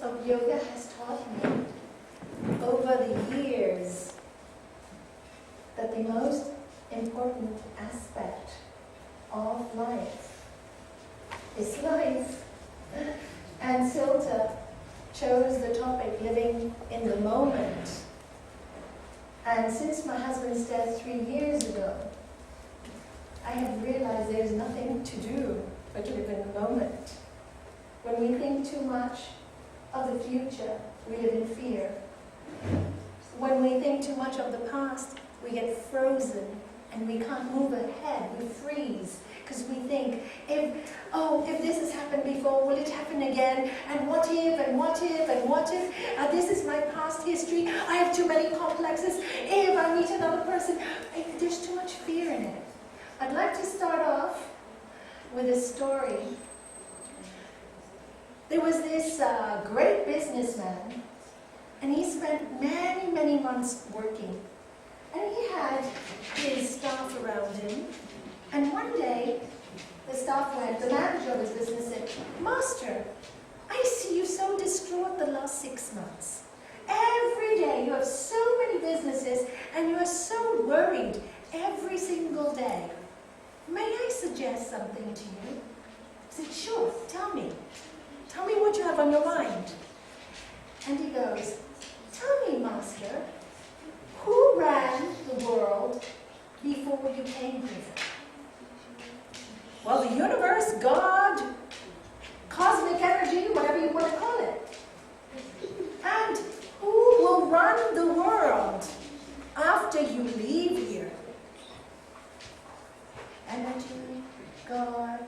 of yoga has taught me over the years that the most important aspect of life is life. And Silta chose the topic, living in the moment. And since my husband's death 3 years ago, I have realized there's nothing to do but to live in the moment. When we think too much of the future, we live in fear. When we think too much of the past, we get frozen and we can't move ahead, we freeze. Because we think, if this has happened before, will it happen again? And what if, and what if, and what if? This is my past history. I have too many complexes. If I meet another person, there's too much fear in it. I'd like to start off with a story. There was this great businessman, and he spent many, many months working. And he had his staff around him. And one day, the manager of his business said, "Master, I see you so distraught the last 6 months. Every day you have so many businesses and you are so worried every single day. May I suggest something to you?" I said, "Sure, tell me. Tell me what you have on your mind." And he goes, "Tell me, Master, who ran the world before you came here?" "Well, the universe, God, cosmic energy, whatever you want to call it." "And who will run the world after you leave here?" "Energy, God,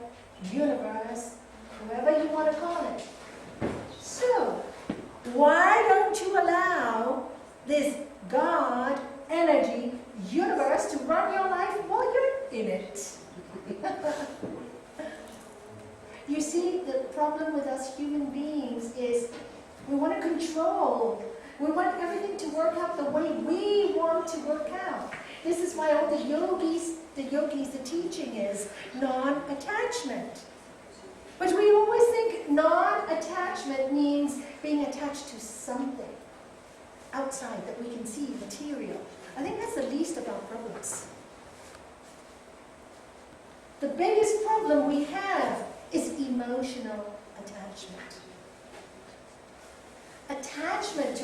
universe, whoever you want to call it." "So, why don't you allow this God, energy, universe to run your life while you're in it?" You see, the problem with us human beings is we want to control. We want everything to work out the way we want to work out. This is why all the yogis, the teaching is non-attachment. But we always think non-attachment means being attached to something outside that we can see, material. I think that's the least of our problems. The biggest problem we have is emotional attachment. Attachment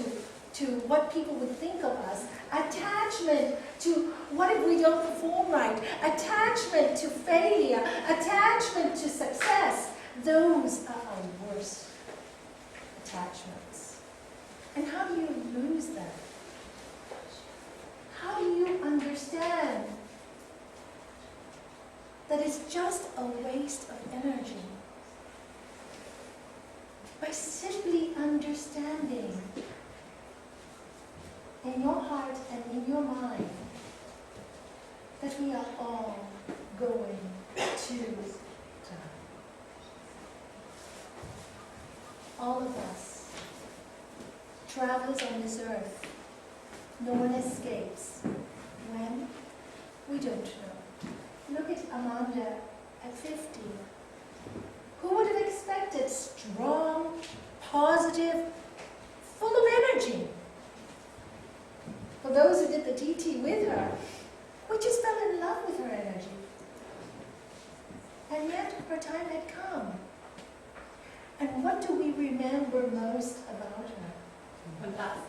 to what people would think of us. Attachment to what if we don't perform right. Attachment to failure. Attachment to success. Those are our worst attachments. And how do you lose that? How do you understand that it's just a waste of energy? By simply understanding in your heart and in your mind that we are all going to die. All of us, travelers on this earth, no one escapes. When? We don't know. Look at Amanda at 50. Who would have expected strong, positive, full of energy? For those who did the DT with her, we just fell in love with her energy. And yet her time had come. And what do we remember most about her? Her laugh.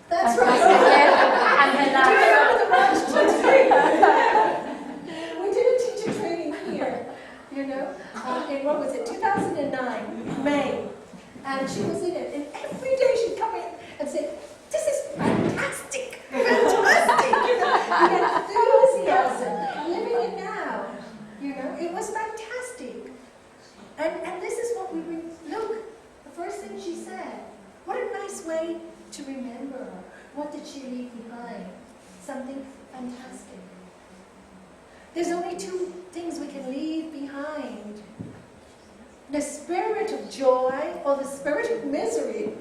That's right. And her laugh. Do you remember the lunch training? We did a teacher training here, you know, in what was it, 2009, May. And she was in it, and every day she'd come in and say, "This is fantastic, fantastic," you know, the enthusiasm, living it now, you know, it was fantastic. And this is what we look, the first thing she said, what a nice way to remember her. What did she leave behind? Something fantastic. There's only two things we can leave behind. The spirit of joy or the spirit of misery.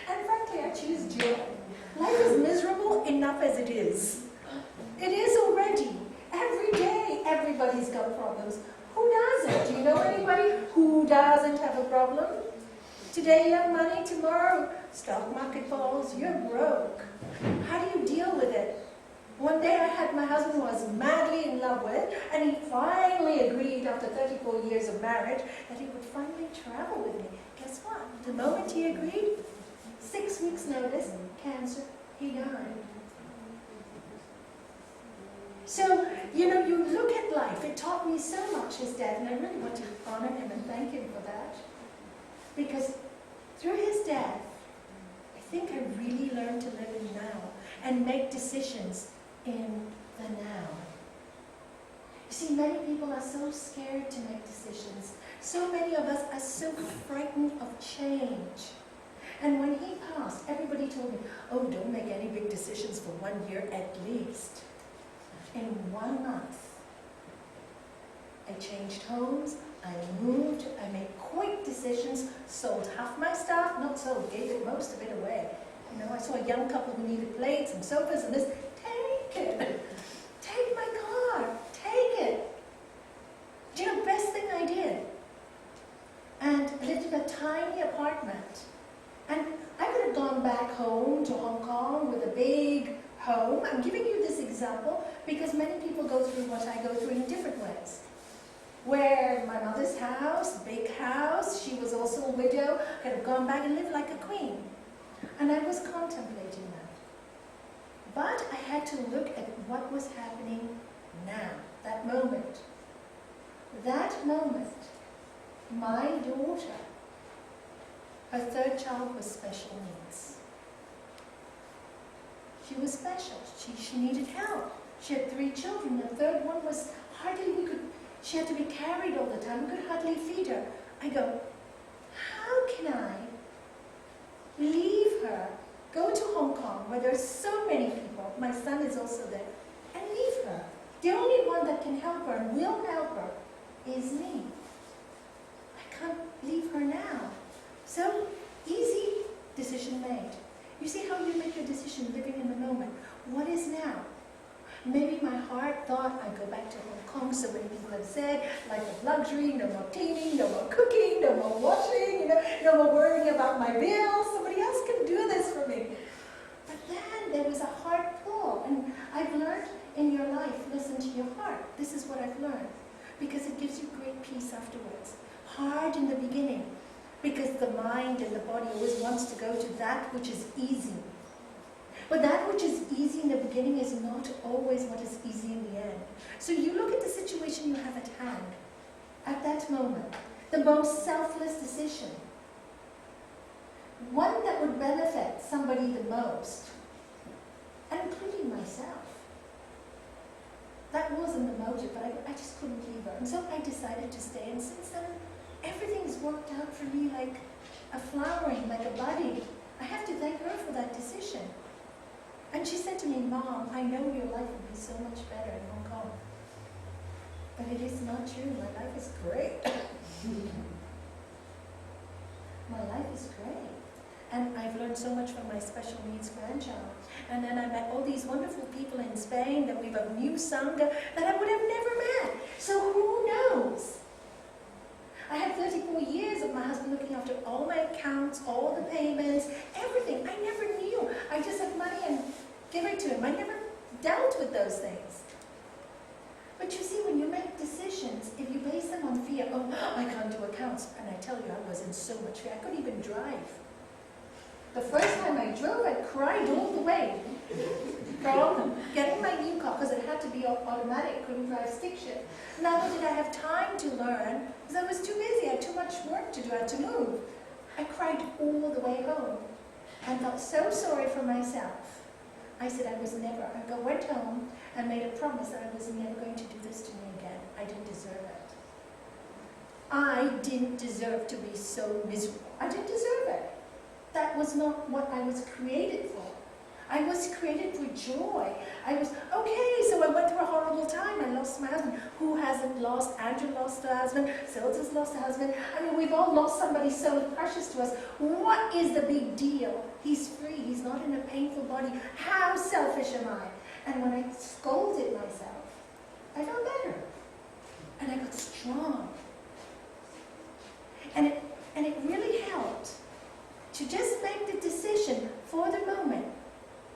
And frankly, I choose joy. Life is miserable enough as it is. It is already. Every day, everybody's got problems. Who doesn't? Do you know anybody who doesn't have a problem? Today you have money, tomorrow stock market falls, you're broke. How do you deal with it? One day I had my husband who I was madly in love with, and he finally agreed after 34 years of marriage that he would finally travel with me. Guess what? The moment he agreed, 6 weeks notice, cancer, he died. So, you know, you look at life. It taught me so much, his death, and I really want to honor him and thank him for that. Because through his death, I think I really learned to live in now and make decisions in the now. You see, many people are so scared to make decisions. So many of us are so frightened of change. And when he passed, everybody told me, oh, don't make any big decisions for 1 year at least. In 1 month, I changed homes, I moved, I made quick decisions, sold half my stuff, not sold, gave it most of it away. You know, I saw a young couple who needed plates and sofas and this, take it. Take my car, take it. Do you know, best thing I did? And I lived in a tiny apartment. And I could have gone back home to Hong Kong with a big home. I'm giving you this example because many people go through what I go through in different ways. Where my mother's house, big house, she was also a widow, could have gone back and lived like a queen. And I was contemplating that. But I had to look at what was happening now, that moment. That moment, my daughter, her third child was special needs. She was special. She needed help. She had 3 children. The third one was she had to be carried all the time. We could hardly feed her. I go, how can I leave her, go to Hong Kong where there are so many people, my son is also there, and leave her? The only one that can help her and will help her is me. I can't leave her now. So, easy decision made. You see how you make your decision living in the moment. What is now? Maybe my heart thought I'd go back to Hong Kong, so many people have said, life of luxury, no more cleaning, no more cooking, no more washing, no more worrying about my bills, somebody else can do this for me. But then there was a heart pull, and I've learned in your life, listen to your heart. This is what I've learned, because it gives you great peace afterwards. Hard in the beginning, because the mind and the body always wants to go to that which is easy. But that which is easy in the beginning is not always what is easy in the end. So you look at the situation you have at hand, at that moment, the most selfless decision, one that would benefit somebody the most, and including myself. That wasn't the motive, but I just couldn't leave her. And so I decided to stay, and since then, everything's worked out for me like a flowering, like a budding. I have to thank her for that decision. And she said to me, Mom, I know your life would be so much better in Hong Kong. But it is not true. My life is great. My life is great. And I've learned so much from my special needs grandchild. And then I met all these wonderful people in Spain that we've a new Sangha that I would have never met. So who knows? I had 34 years of my husband looking after all my accounts, all the payments, everything. I never knew. I just had money and give it to him. I never dealt with those things. But you see, when you make decisions, if you base them on fear, oh, I can't do accounts. And I tell you, I was in so much fear. I couldn't even drive. The first time I drove, I cried all the way from getting my new car, because it had to be automatic, couldn't drive stick shift. Neither did I have time to learn, because I was too busy, I had too much work to do, I had to move. I cried all the way home, and felt so sorry for myself. I said I went home and made a promise that I was never going to do this to me again. I didn't deserve it. I didn't deserve to be so miserable. I didn't deserve it. That was not what I was created for. I was created for joy. So I went through a horrible time. I lost my husband. Who hasn't lost? Andrew lost her husband. Silda's lost her husband. I mean, we've all lost somebody so precious to us. What is the big deal? He's free. He's not in a painful body. How selfish am I? And when I scolded myself, I felt better. And I got strong. And it really helped to just make the decision for the moment.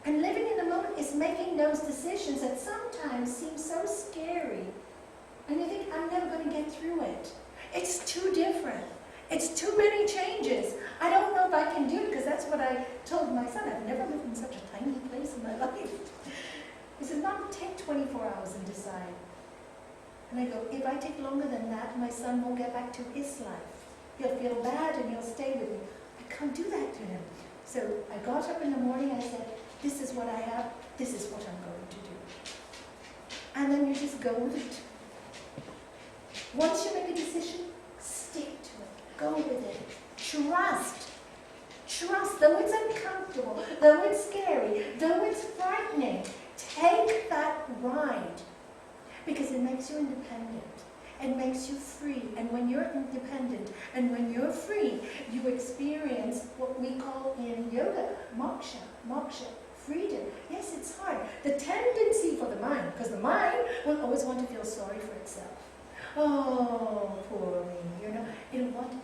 And living in the moment is making those decisions that sometimes seem so scary. And you think, I'm never going to get through it. It's too different. It's too many changes. I don't know if I can do it, because that's what I told my son. I've never lived in such a tiny place in my life. He said, Mom, take 24 hours and decide. And I go, if I take longer than that, my son won't get back to his life. He'll feel bad and he'll stay with me. I can't do that to him. So I got up in the morning, I said, this is what I have, this is what I'm going to do. And then you just go with it. Once you make a decision, stick to it. Go with it. Trust. Trust. Though it's uncomfortable, though it's scary, though it's frightening, take that ride. Because it makes you independent. It makes you free. And when you're independent and when you're free, you experience what we call in yoga, moksha. Moksha. Freedom. Yes, it's hard. The tendency for the mind, because the mind will always want to feel sorry for itself. Oh, poor me,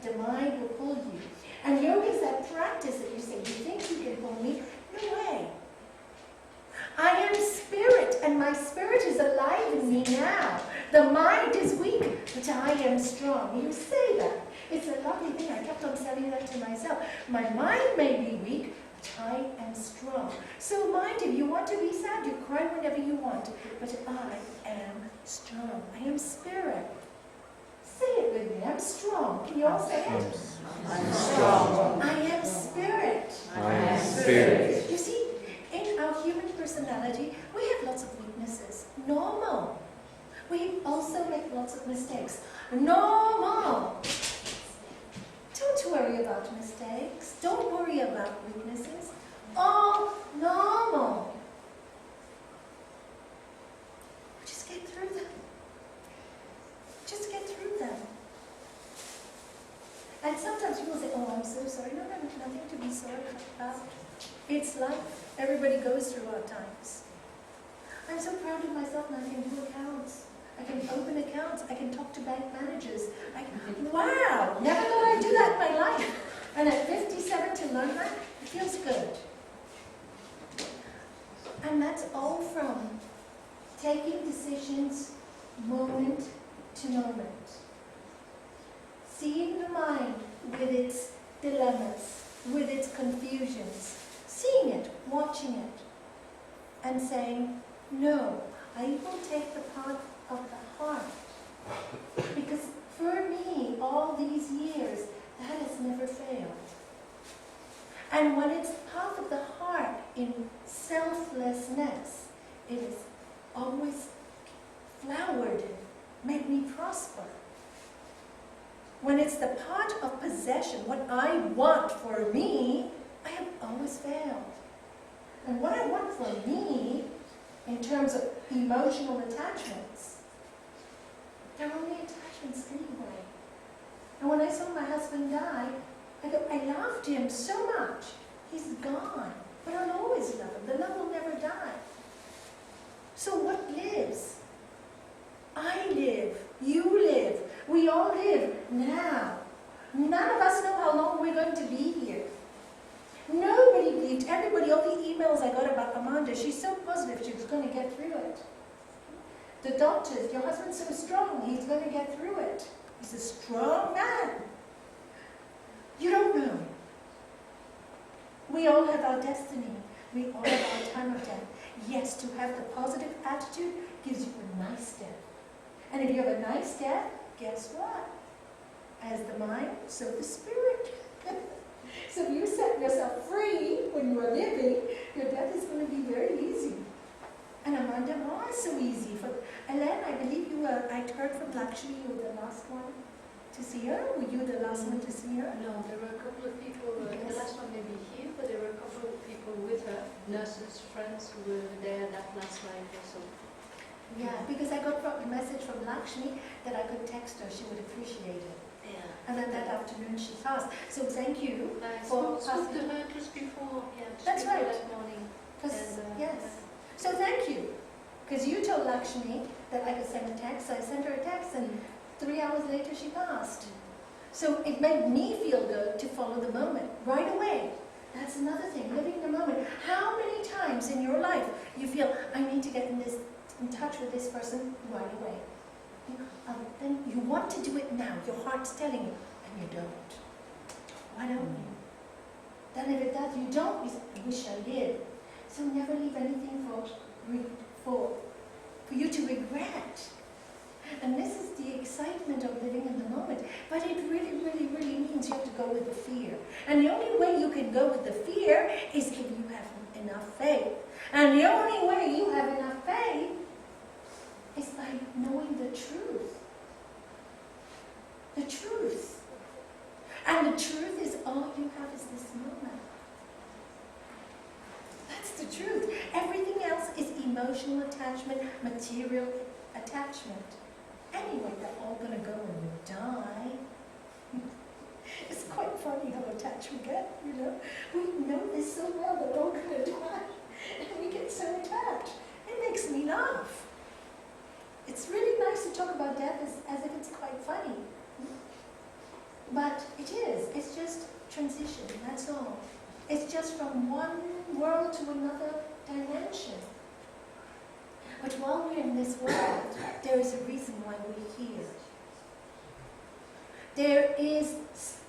the mind will pull you. And yoga is that practice that you say, you think you can pull me? No way. I am spirit, and my spirit is alive in me now. The mind is weak, but I am strong. You say that. It's a lovely thing. I kept on saying that to myself. My mind may be weak, but I am strong. So mind, if you want to be sad, you cry whenever you want. But I am strong. I am spirit. Say it with me. I'm strong. Can you all say it? I'm strong. I am spirit. I am spirit. You see, in our human personality, we have lots of weaknesses. Normal. We also make lots of mistakes. Normal. Don't worry about mistakes. Don't worry about weaknesses. All normal. Just get through them. Just get through them. And sometimes people say, oh, I'm so sorry. No, nothing to be sorry about. It's life. Everybody goes through hard times. I'm so proud of myself and I can do accounts. I can open accounts. I can talk to bank managers. Wow! Never thought I'd do that in my life. And at 57 to learn that, it feels good. And that's all from taking decisions moment to moment. Seeing the mind with its dilemmas, with its confusions. Seeing it, watching it, and saying, no, I will take the path of the heart. Because for me, all these years, that has never failed. And when it's the path of the heart in selflessness, it is always flowered and made me prosper. When it's the part of possession, what I want for me, I have always failed. And what I want for me, in terms of emotional attachments, they're only attachments anyway. And when I saw my husband die, I loved him so much. He's gone. But I'll always love him. The love will never die. So what lives? I live. You live. We all live now. None of us know how long we're going to be here. Nobody believed, everybody, all the emails I got about Amanda, she's so positive she was going to get through it. The doctors, your husband's so strong, he's going to get through it. He's a strong man. You don't know. We all have our destiny. We all have our time of death. Yes, to have the positive attitude gives you a nice death. And if you have a nice death, guess what? As the mind, so the spirit. So if you set yourself free when you are living, your death is going to be very easy. And Amanda was so easy. For Ellen, I believe you were, I heard from Lakshmi, you were the last one to see her. Were you the last one to see her? No, there were a couple of people, the last one maybe here, but there were a couple of people with her, nurses, friends who were there that last night also. Yeah, because I got a message from Lakshmi that I could text her, she would appreciate it. Yeah. And then that afternoon she passed. So thank you I for spoke to her just before, That's right. that morning. Yes. So thank you. Because you told Lakshmi that I could send a text. So I sent her a text and 3 hours later she passed. So it made me feel good to follow the moment right away. That's another thing, living the moment. How many times in your life you feel, I need to get in touch with this person right away? Then you want to do it now. Your heart's telling you, and you don't. Why don't you? Then if it does, you don't. You say, I wish I did. So never leave anything for you to regret. And this is the excitement of living in the moment. But it really, really, really means you have to go with the fear. And the only way you can go with the fear is if you have enough faith. And the only way you have enough faith is by knowing the truth. The truth. And the truth is all you have is this moment. That's the truth. Everything else is emotional attachment, material attachment. Anyway, they're all going to go when you die. It's quite funny how attached we get, you know. We know this so well that we're all going to die. And we get so attached. It makes me laugh. It's really nice to talk about death as if it's quite funny. But it is. It's just transition, that's all. It's just from one world to another dimension. But while we're in this world, there is a reason why we're here. There is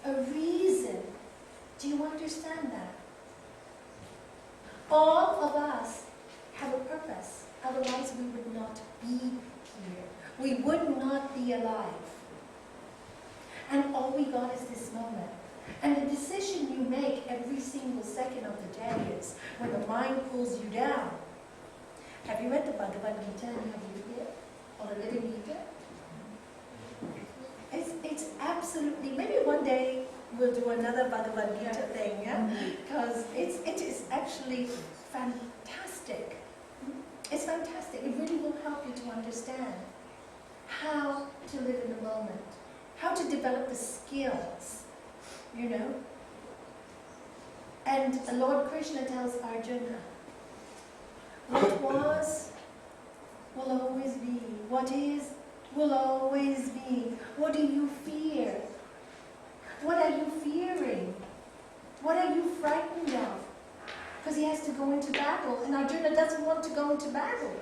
a reason. Do you understand that? All of us have a purpose. Otherwise we would not be here. We would not be alive. And all we got is this moment. And the decision you make every single second of the day is when the mind pulls you down. Have you read the Bhagavad Gita and have you read it? Or the Living Gita? It's absolutely, maybe one day we'll do another Bhagavad Gita thing, yeah? Because it is actually fantastic. It's fantastic. It really will help you to understand how to live in the moment, how to develop the skills, you know. And Lord Krishna tells Arjuna, what was will always be. What is will always be. What do you fear? What are you fearing? What are you frightened of? Because he has to go into battle, and Arjuna doesn't want to go into battle.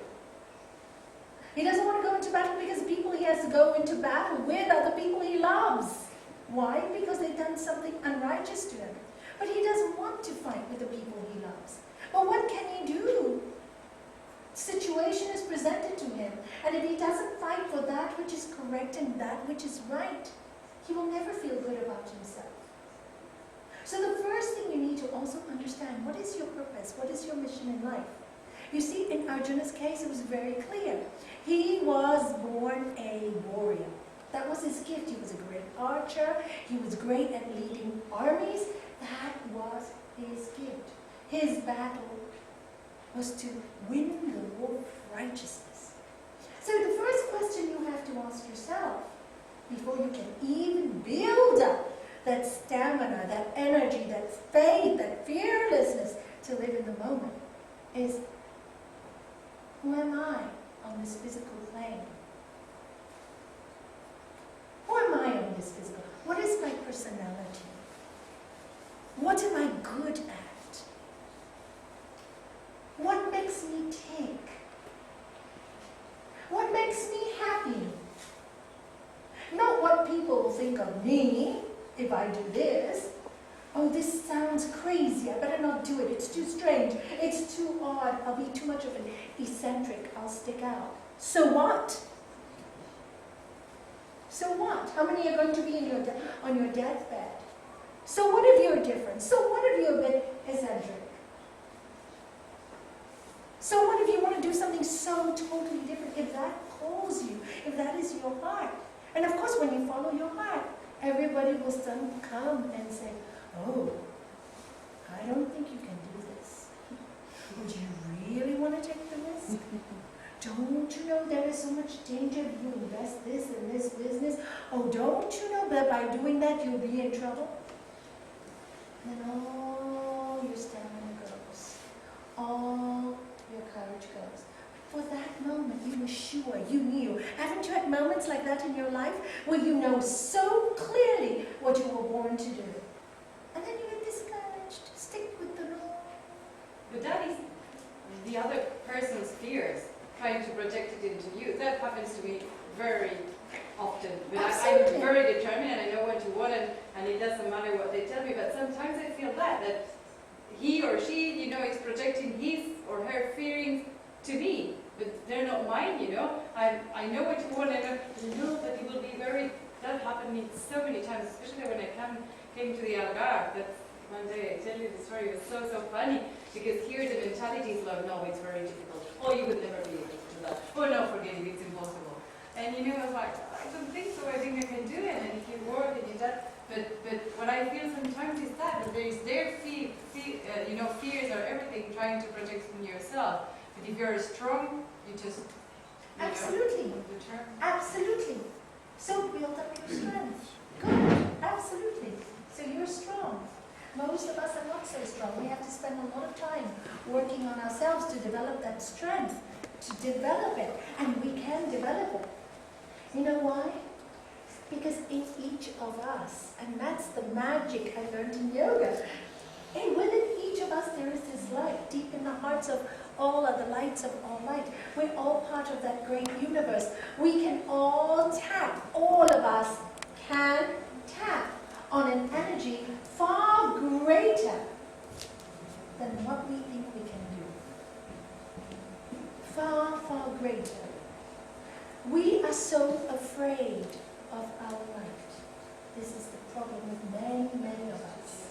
He doesn't want to go into battle because the people he has to go into battle with are the people he loves. Why? Because they've done something unrighteous to him. But he doesn't want to fight with the people he loves. But what can he do? Situation is presented to him, and if he doesn't fight for that which is correct and that which is right, he will never feel good about himself. So the first thing you need to also understand, what is your purpose? What is your mission in life? You see, in Arjuna's case, it was very clear. He was born a warrior. That was his gift. He was a great archer. He was great at leading armies. That was his gift. His battle was to win the war of righteousness. So the first question you have to ask yourself, before you can even build up that stamina, that energy, that faith, that fearlessness to live in the moment, is, who am I on this physical plane? Who am I on this physical? What is my personality? What am I good at? What makes me tick? What makes me happy? Not what people will think of me if I do this. Oh, this sounds crazy. I better not do it. It's too strange. It's too odd. I'll be too much of an eccentric. I'll stick out. So what? So what? How many are going to be on your deathbed? So what if you're different? So what if you're a bit eccentric? So what if you want to do something so totally different? If that calls you, if that is your heart. And of course, when you follow your heart, everybody will suddenly come and say, oh, I don't think you can do this. Would you really want to take the risk? Don't you know there is so much danger if you invest this in this business? Oh, don't you know that by doing that you'll be in trouble? And then all your stamina goes. All your courage goes. for that moment you were sure, you knew. Haven't you had moments like that in your life where you know so clearly what you were born to do? And then you get discouraged. Stick with the law. But that is the other person's fears trying to project it into you. That happens to me very often. But I'm very determined and I know what you want and it doesn't matter what they tell me. But sometimes I feel that he or she, is projecting his or her feelings to me. But they're not mine, I know what you want and I know that it will be that happened to me so many times, especially when I came to the Algarve. That's one day I tell you the story, it was so funny, because here the mentality is like, no, it's very difficult. Oh, you would never be able to do that. Oh no, forget it, it's impossible. And I was like, I don't think so, I think I can do it, and if you work and you that. But what I feel sometimes is that there is their fears or everything trying to project from yourself. But if you're strong, you just Absolutely. Absolutely. So build up your strength. Good. Absolutely. So you're strong. Most of us are not so strong. We have to spend a lot of time working on ourselves to develop that strength, to develop it. And we can develop it. You know why? Because in each of us, and that's the magic I learned in yoga, and within each of us there is this light, deep in the hearts of all of the lights of all light. We're all part of that great universe. We can all tap, all of us can tap on an energy far greater than what we think we can do. Far, far greater. We are so afraid of our light. This is the problem with many, many of us.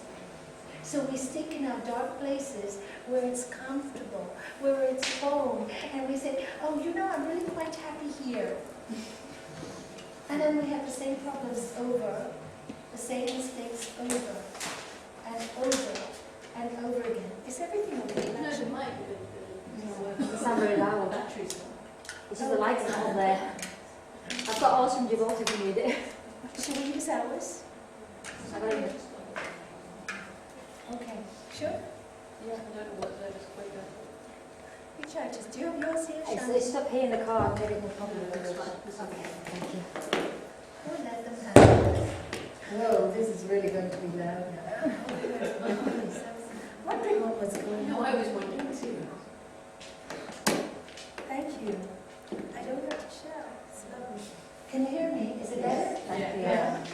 So we stick in our dark places where it's comfortable, where it's home, and we say, oh, I'm really quite happy here. And then we have the same problems over, the same mistakes over, and over again. Is everything okay? No, it might be. It's not very loud. Batteries. It's just the lights are on there. I've got awesome devote if you need it. Should we use ours? Okay. Sure? Yeah, I don't know what that is quite that. Which charges? Do you have yours here? It's up here in the car. Maybe no problem. That's fine. Okay, thank you. Oh, let them have it. Whoa, this is really going to be loud now. Wondering what was going No, on. I was wondering too. Thank you. I don't have to shout. So, can you hear me? Is it better? Thank you. Yeah.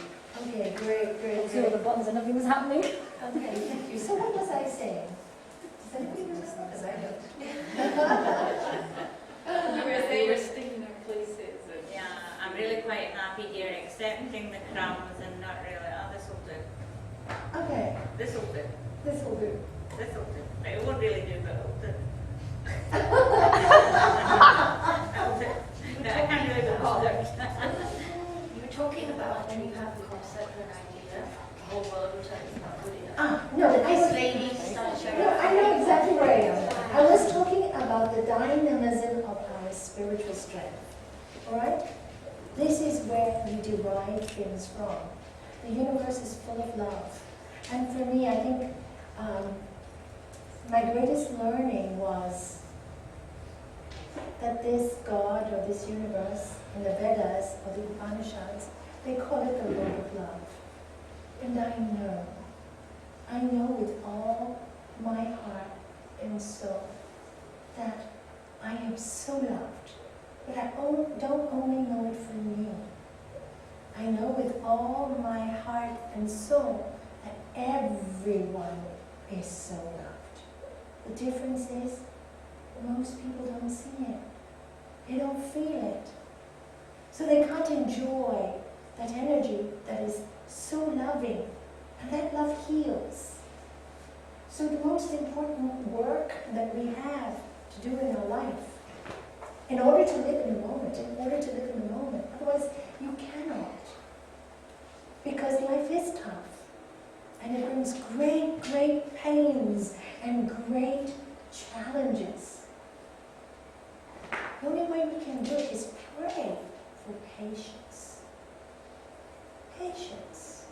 Okay, great. See all the buttons and nothing was happening. Okay, thank you. So what was I saying? Does anybody remember? Because I don't. You were saying we're sticking our places. Yeah, I'm really quite happy here, accepting the crumbs and not really, this will do. Okay, This will do. this will do. This will do. It won't really do, but it'll do. It'll do. No, I can't really go bothered. You were talking about when you have the concept or an idea, the whole world will tell you it's not good enough. No, This lady started showing No, I know exactly where I am. I was talking about the dynamism of our spiritual strength. Alright? This is where we derive things from. The universe is full of love. And for me, I think my greatest learning was that this God or this universe in the Vedas or the Upanishads, they call it the Lord of Love. And I know with all my heart and soul that I am so loved, but I don't only know it from you. I know with all my heart and soul that everyone is so loved. The difference is most people don't see it. They don't feel it. So they can't enjoy that energy that is so loving. And that love heals. So the most important work that we have to do in our life, in order to live in the moment, otherwise you cannot. Because life is tough. And it brings great, great pains and great challenges. The only way we can do it is pray for patience. Patience.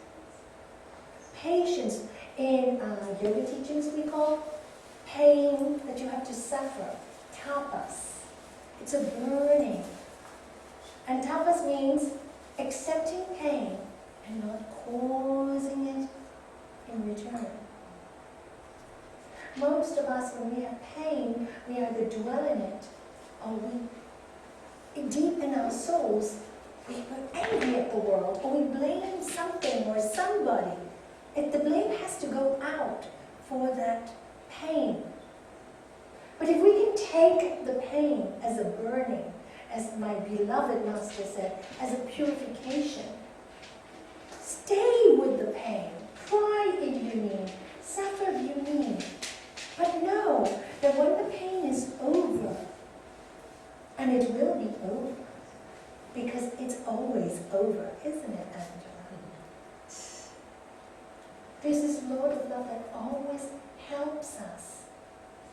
Patience. In yoga teachings we call pain that you have to suffer, tapas. It's a burning. And tapas means accepting pain and not causing it in return. Most of us, when we have pain, we either dwell in it or we, deep in our souls, we're angry at the world or we blame something or somebody. The blame has to go out for that pain. But if we can take the pain as a burning, as my beloved master said, as a purification, stay with the pain, cry if you need, suffer if you need, but know that when the pain is over, and it will be over, because it's always over, isn't it, Angela? There's this Lord of love that always helps us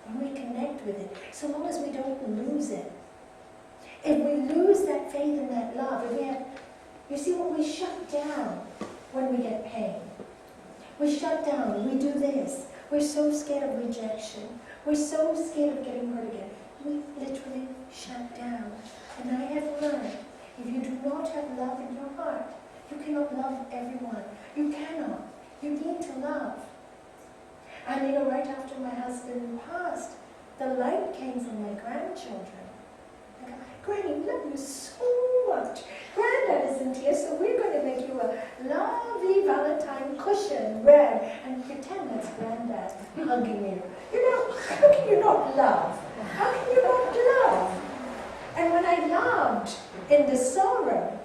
when we connect with it, so long as we don't lose it. If we lose that faith and that love, if we have, you see what we shut down when we get pain. We shut down, we do this. We're so scared of rejection. We're so scared of getting hurt again. We literally shut down. And I have learned, if you do not have love in your heart, you cannot love everyone. You cannot. You need to love. And right after my husband passed, the light came from my grandchildren. I go, Granny, we love you so much. Granddad isn't here, so we're going to make you a lovely Valentine cushion, red, and pretend that's Granddad hugging you. How can you not love? How can you not love? And when I loved in the sorrow,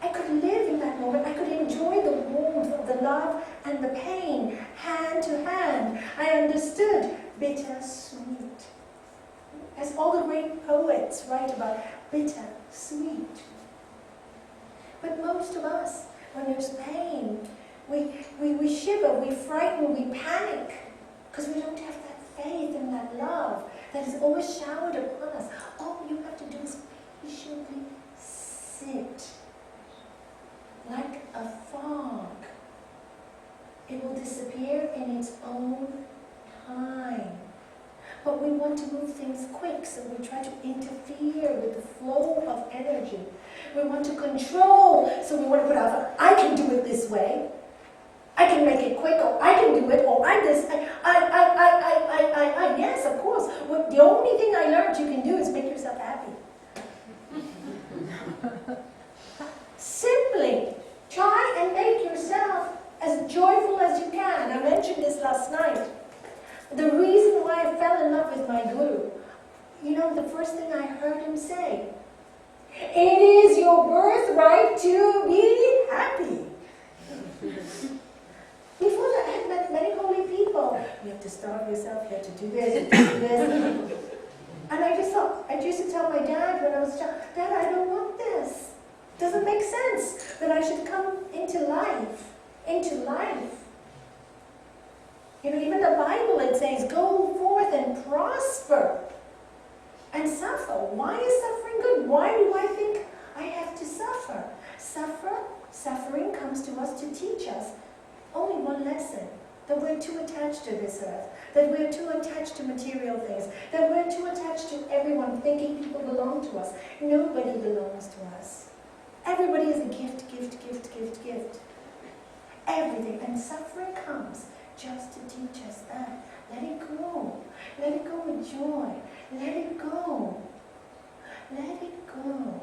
I could live in that moment. I could enjoy the warmth of the love and the pain, hand to hand. I understood bitter sweet. As all the great poets write about bitter sweet. But most of us, when there's pain, we shiver, we frighten, we panic, because we don't have that faith and that love that is always showered upon us. All you have to do is patiently sit. Like a fog. It will disappear in its own time. But we want to move things quick, so we try to interfere with the flow of energy. We want to control, so we want to put out, I can do it this way. I can make it quick, or I can do it, or I this, yes, of course. The only thing I learned you can do is make yourself happy. Simply try and make yourself as joyful as you can. I mentioned this last night. The reason why I fell in love with my guru, the first thing I heard him say, it is your birthright to be happy. Before that, I had met many holy people. You have to starve yourself, you have to do this, you have to do this. And I just thought, I used to tell my dad when I was a child, Dad, I don't want this. Doesn't make sense that I should come into life. Even the Bible, it says, go forth and prosper and suffer. Why is suffering good? Why do I think I have to suffer? Suffering comes to us to teach us only one lesson, that we're too attached to this earth, that we're too attached to material things, that we're too attached to everyone, thinking people belong to us. Nobody belongs to us. Everybody is a gift. Everything. And suffering comes just to teach us that. Let it go. Let it go with joy. Let it go. Let it go.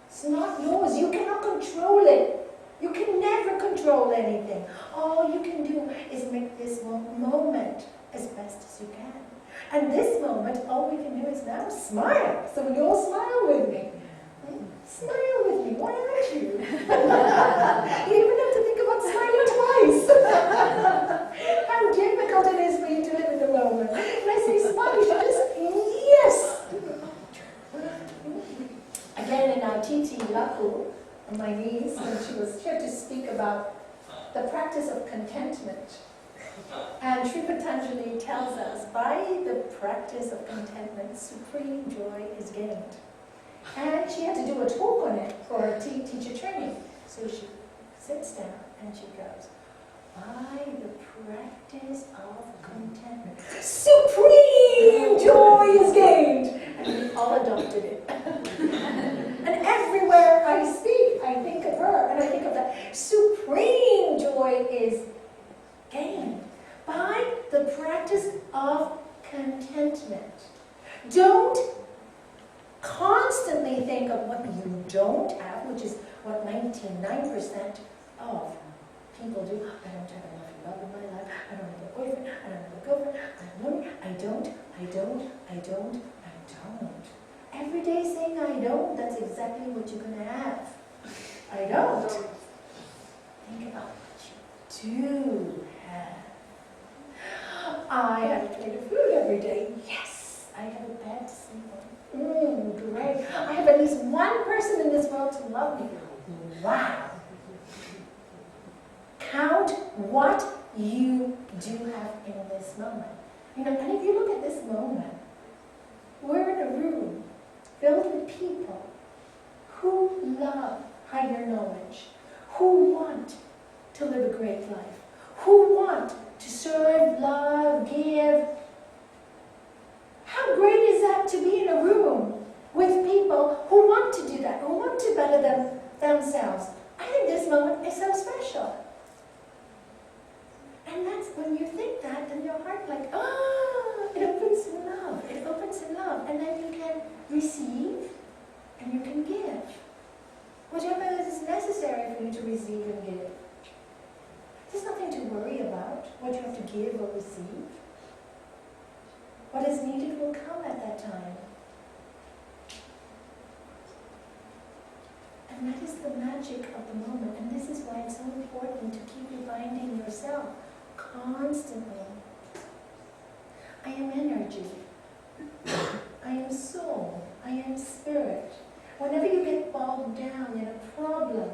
It's not yours. You cannot control it. You can never control anything. All you can do is make this moment as best as you can. And this moment, all we can do is now smile. So you all smile with me. Smile with me. Why aren't you? You even have to think about smiling twice. How difficult it is for you to live in the moment. When I say smile, you should just, yes. Again, in our Titi Laku, my niece, when she was here to speak about the practice of contentment. And Sri Patanjali tells us, by the practice of contentment, supreme joy is gained. And she had to do a talk on it for her teacher training. So she sits down and she goes, by the practice of contentment, supreme joy is gained. We all adopted it. And everywhere I speak, I think of her, and I think of that supreme joy is gained by the practice of contentment. Don't constantly think of what you don't have, which is what 99% of people do. I don't have enough love in my life. I don't have a boyfriend. I don't have a girlfriend. I don't. Every day saying I don't, that's exactly what you're going to have. I don't. Think about what you do have. I have a plate of food every day. Yes. I have a bed to sleep on. Great. I have at least one person in this world to love me. Wow. Count what you do have in this moment. And if you look at this moment, we're in a room filled with people who love higher knowledge, who want to live a great life, who want to serve, love, give. How great is that to be in a room with people who want to do that, who want to better themselves? I think this moment is so special. And that's when you think that, then your heart it opens in love. It opens in love. And then you can receive and you can give. Whatever is necessary for you to receive and give. There's nothing to worry about, what you have to give or receive. What is needed will come at that time. And that is the magic of the moment. And this is why it's so important to keep reminding yourself constantly. I am energy. I am soul. I am spirit. Whenever you get bogged down in a problem,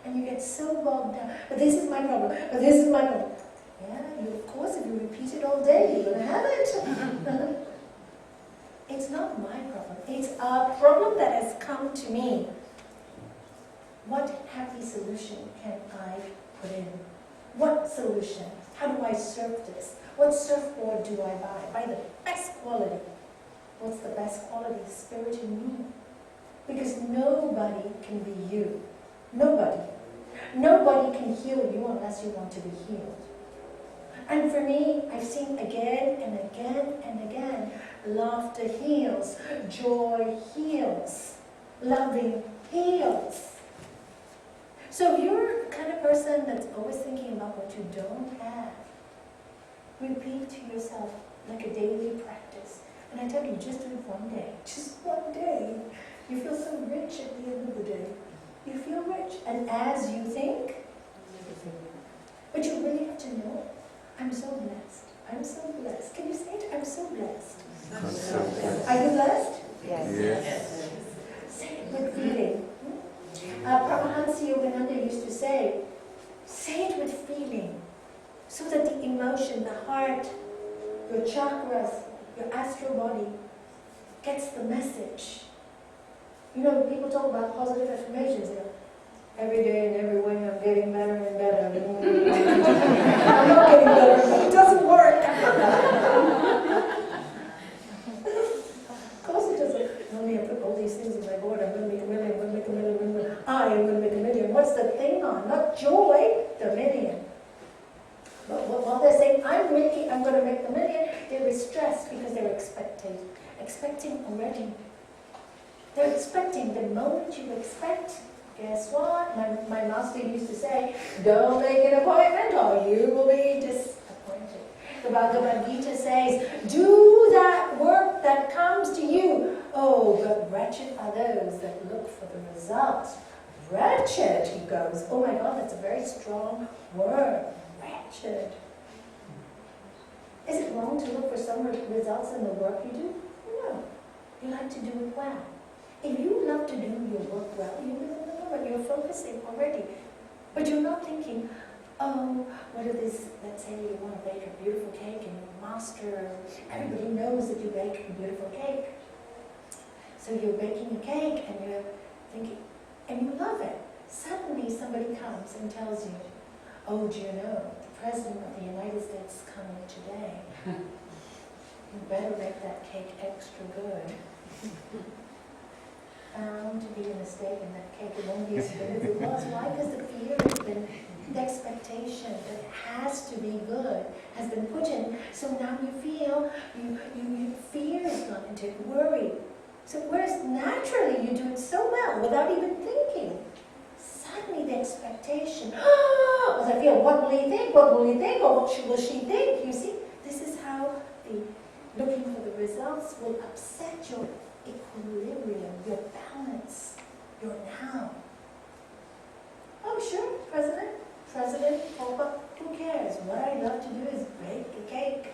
and you get so bogged down, but this is my problem, but this is my problem. Yeah, of course, if you repeat it all day, you're going to have it. It's not my problem. It's a problem that has come to me. What happy solution can I put in? What solution? How do I surf this? What surfboard do I buy? Buy the best quality. What's the best quality? The spirit in me. Because nobody can be you. Nobody. Nobody can heal you unless you want to be healed. And for me, I've seen again and again and again, laughter heals, joy heals, loving heals. So if you're the kind of person that's always thinking about what you don't have, repeat to yourself like a daily practice. And I tell you, just do it one day. Just one day. You feel so rich at the end of the day. You feel rich. And as you think, but you really have to know, I'm so blessed. I'm so blessed. Can you say it? I'm so blessed. I'm so blessed. Are you blessed? Yes. Say it with feeling. Paramahansa Yogananda used to say it with feeling, so that the emotion, the heart, your chakras, your astral body gets the message. People talk about positive affirmations. Every day and every way I'm getting better and better. I'm not getting better, but it doesn't work. Of course it doesn't. Only I put all these things in my board. I'm going to make a million, I'm going to make a million, I am going to make a million. What's the thing on? Not joy, the million. But while they're saying, I'm going to make the million, they're stressed because they're expecting already. They're expecting. The moment you expect, guess what? My master used to say, don't make an appointment or you will be disappointed. The Bhagavad Gita says, do that work that comes to you. Oh, but wretched are those that look for the results. Wretched, he goes. Oh my God, that's a very strong word. Wretched. Is it wrong to look for some results in the work you do? No. You like to do it well. If you love to do your work well, you live in the moment. You're focusing already. But you're not thinking, oh, what are this? Let's say you want to bake a beautiful cake and you master, everybody knows that you bake a beautiful cake. So you're baking a cake and you're thinking, and you love it. Suddenly somebody comes and tells you, oh, do you know, the President of the United States is coming today. You better make that cake extra good. Bound to be a mistake in that cake. It won't be as good as it was. Why? Because the fear has been, the expectation that it has to be good has been put in. So now you feel, fear has gone into it, worry. So whereas naturally you do it so well without even thinking, suddenly the expectation, oh, I feel, what will he think? What will he think? Or what will she think? You see, this is how the looking for the results will upset your equilibrium, your balance, your now. Oh, sure, President, Papa, who cares? What I love to do is bake a cake.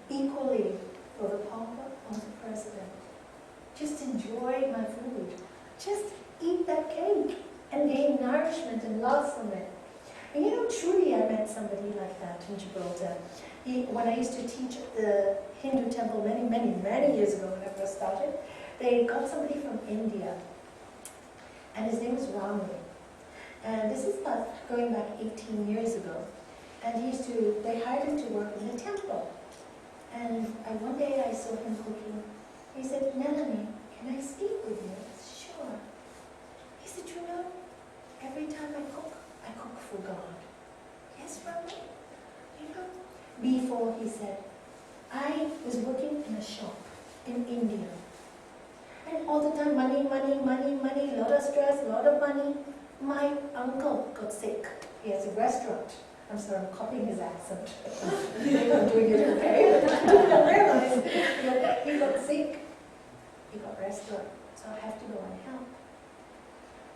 Equally for the Papa or the President. Just enjoy my food. Just eat that cake and gain nourishment and love from it. And you know, truly I met somebody like that in Gibraltar. When I used to teach at the Hindu temple many years ago when I first started, they got somebody from India. And his name was Ramu. And this is going back 18 years ago. And they hired him to work in the temple. And one day I saw him cooking. He said, Nalanie, can I speak with you? I said, sure. He said, you know, every time I cook for God. Yes, Ramu? You know, before he said, I was working in a shop in India. And all the time, money, lot of stress, lot of money. My uncle got sick. He has a restaurant. I'm sorry, I'm copying his accent. I'm doing it okay. I didn't realize. He got sick. He got restaurant. So I have to go and help.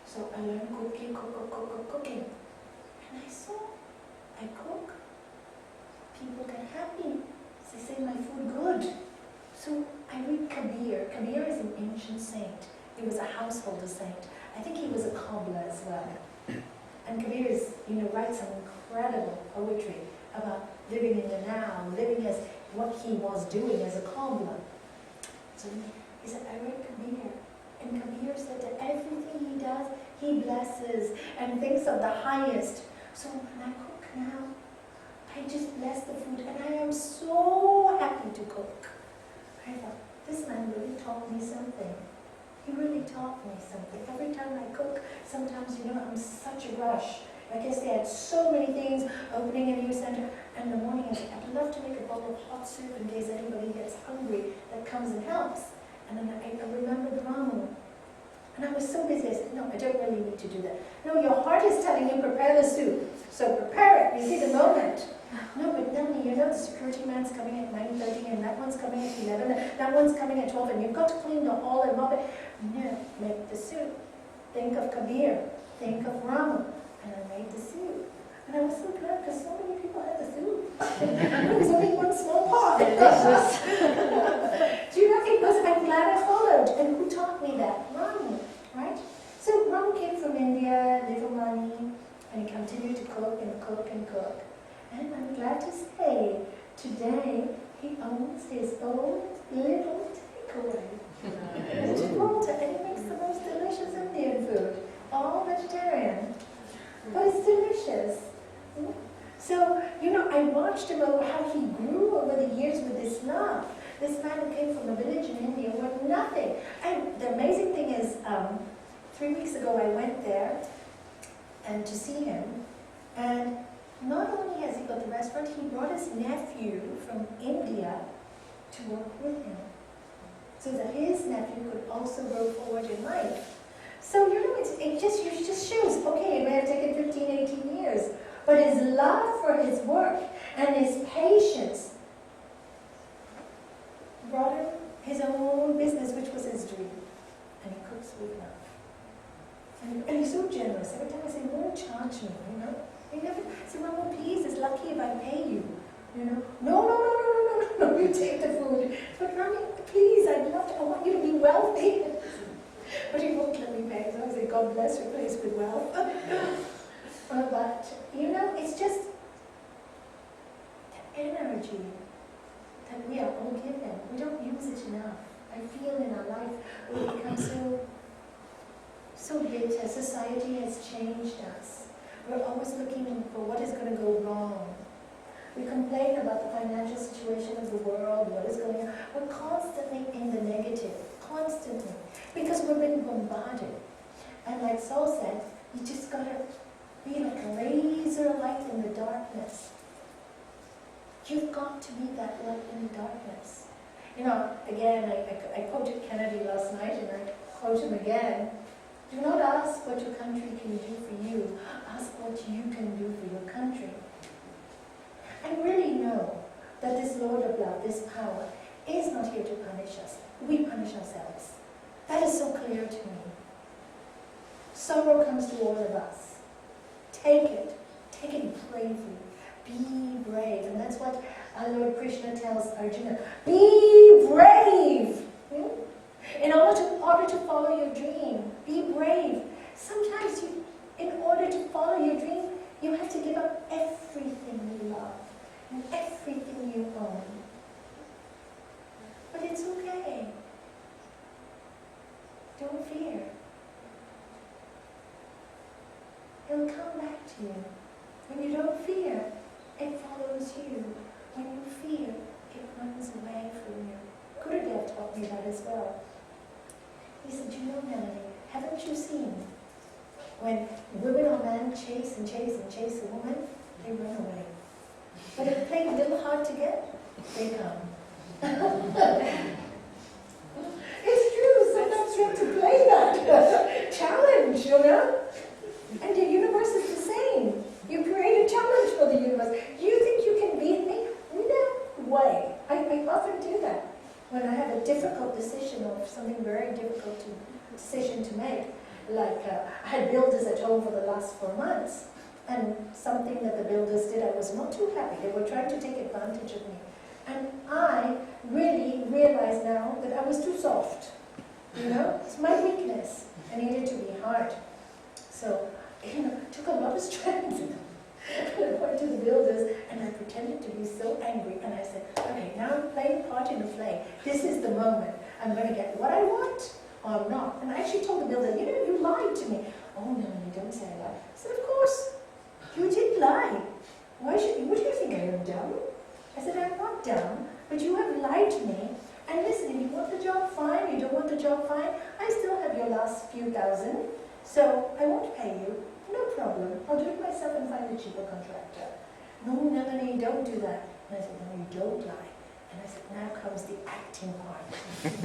So I learned cooking. And I saw, I cook. People get happy. They say my food good. So I read Kabir. Kabir is an ancient saint. He was a householder saint. I think he was a cobbler as well. And Kabir is, writes some incredible poetry about living in the now, living as what he was doing as a cobbler. So he said, I read Kabir. And Kabir said that everything he does, he blesses and thinks of the highest. So when I cook now, I just bless the food and I am so happy to cook. I thought, this man really taught me something. He really taught me something. Every time I cook, sometimes, I'm in such a rush. I guess they had so many things, opening a new center. And in the morning I said, I'd love to make a bowl of hot soup in case anybody gets hungry that comes and helps. And then I remembered Ramu. And I was so busy, I said, no, I don't really need to do that. No, your heart is telling you prepare the soup. So prepare it, you see the moment. No, but Nalanie, the security man's coming at 9:30 and that one's coming at 11, that one's coming at 12, and you've got to clean the hall and mop it. No, make the soup. Think of Kabir, think of Ramu. And I made the soup. And I was so glad because so many people had the soup. It was only one small pot. Delicious. Do you know, I'm glad I followed. And who taught me that? Ramu, right? So Ramu came from India, little money, and he continued to cook and cook and cook. And I'm glad to say, today he owns his own little takeaway in Gibraltar, and he makes the most delicious Indian food, all vegetarian, but it's delicious. So, I watched him over how he grew over the years with this love. This man who came from a village in India with nothing. And the amazing thing is, 3 weeks ago I went there and to see him, and not only has he got the restaurant, he brought his nephew from India to work with him, so that his nephew could also go forward in life. So, it just shows, okay, it may have taken 15, 18 years, but his love for his work and his patience brought him his own business, which was his dream. And he cooks with love. And he's so generous. Every time I say, won't charge me, He never said, Mama, please, it's lucky if I pay you. No, you take the food. But Mommy, please, I want you to be wealthy. But he won't let me pay, so I say, God bless your place with wealth. But, it's just the energy that we are all given. We don't use it enough. I feel in our life we become so bitter. Society has changed us. We're always looking for what is going to go wrong. We complain about the financial situation of the world, what is going on. We're constantly in the negative, constantly, because we've been bombarded. And like Saul said, you just gotta be like a laser light in the darkness. You've got to be that light in the darkness. You know, again, I quoted Kennedy last night, and I quote him again. Do not ask what your country can do for you. Ask what you can do for your country. And really know that this Lord of love, this power, is not here to punish us. We punish ourselves. That is so clear to me. Sorrow comes to all of us. Take it bravely. Be brave. And that's what our Lord Krishna tells Arjuna. Be brave! In order to follow your dream, be brave. Sometimes in order to follow your dream, you have to give up everything you love and everything you own. But it's okay. Don't fear. It'll come back to you. When you don't fear, it follows you. When you fear, it runs away from you. Gurudev taught me that as well. He said, you know, Nalanie, haven't you seen when women or men chase and chase and chase a woman, they run away. But if they play a little hard to get, they come. It's true, sometimes you have to play that challenge, you know? And the universe is the same. You create a challenge for the universe. Do you think you can beat me? No way. I often do that. When I have a difficult decision or something very difficult decision to make, like I had builders at home for the last 4 months, and something that the builders did, I was not too happy. They were trying to take advantage of me. And I really realize now that I was too soft. You know, it's my weakness. I needed to be hard. So, you know, it took a lot of strength. I went to the builders and I pretended to be so angry, and I said, okay, now I'm playing a part in the play. This is the moment. I'm going to get what I want or I'm not. And I actually told the builder, you know, you lied to me. Oh no, you don't say I lied. I said, of course, you did lie. What do you think I am, dumb? I said, I'm not dumb, but you have lied to me. And listen, if you want the job, fine. You don't want the job, fine. I still have your last few thousand, so I won't pay you. No problem. I'll do it myself and find a cheaper contractor. No, Nalanie, don't do that. And I said, no, you don't lie. And I said, now comes the acting part.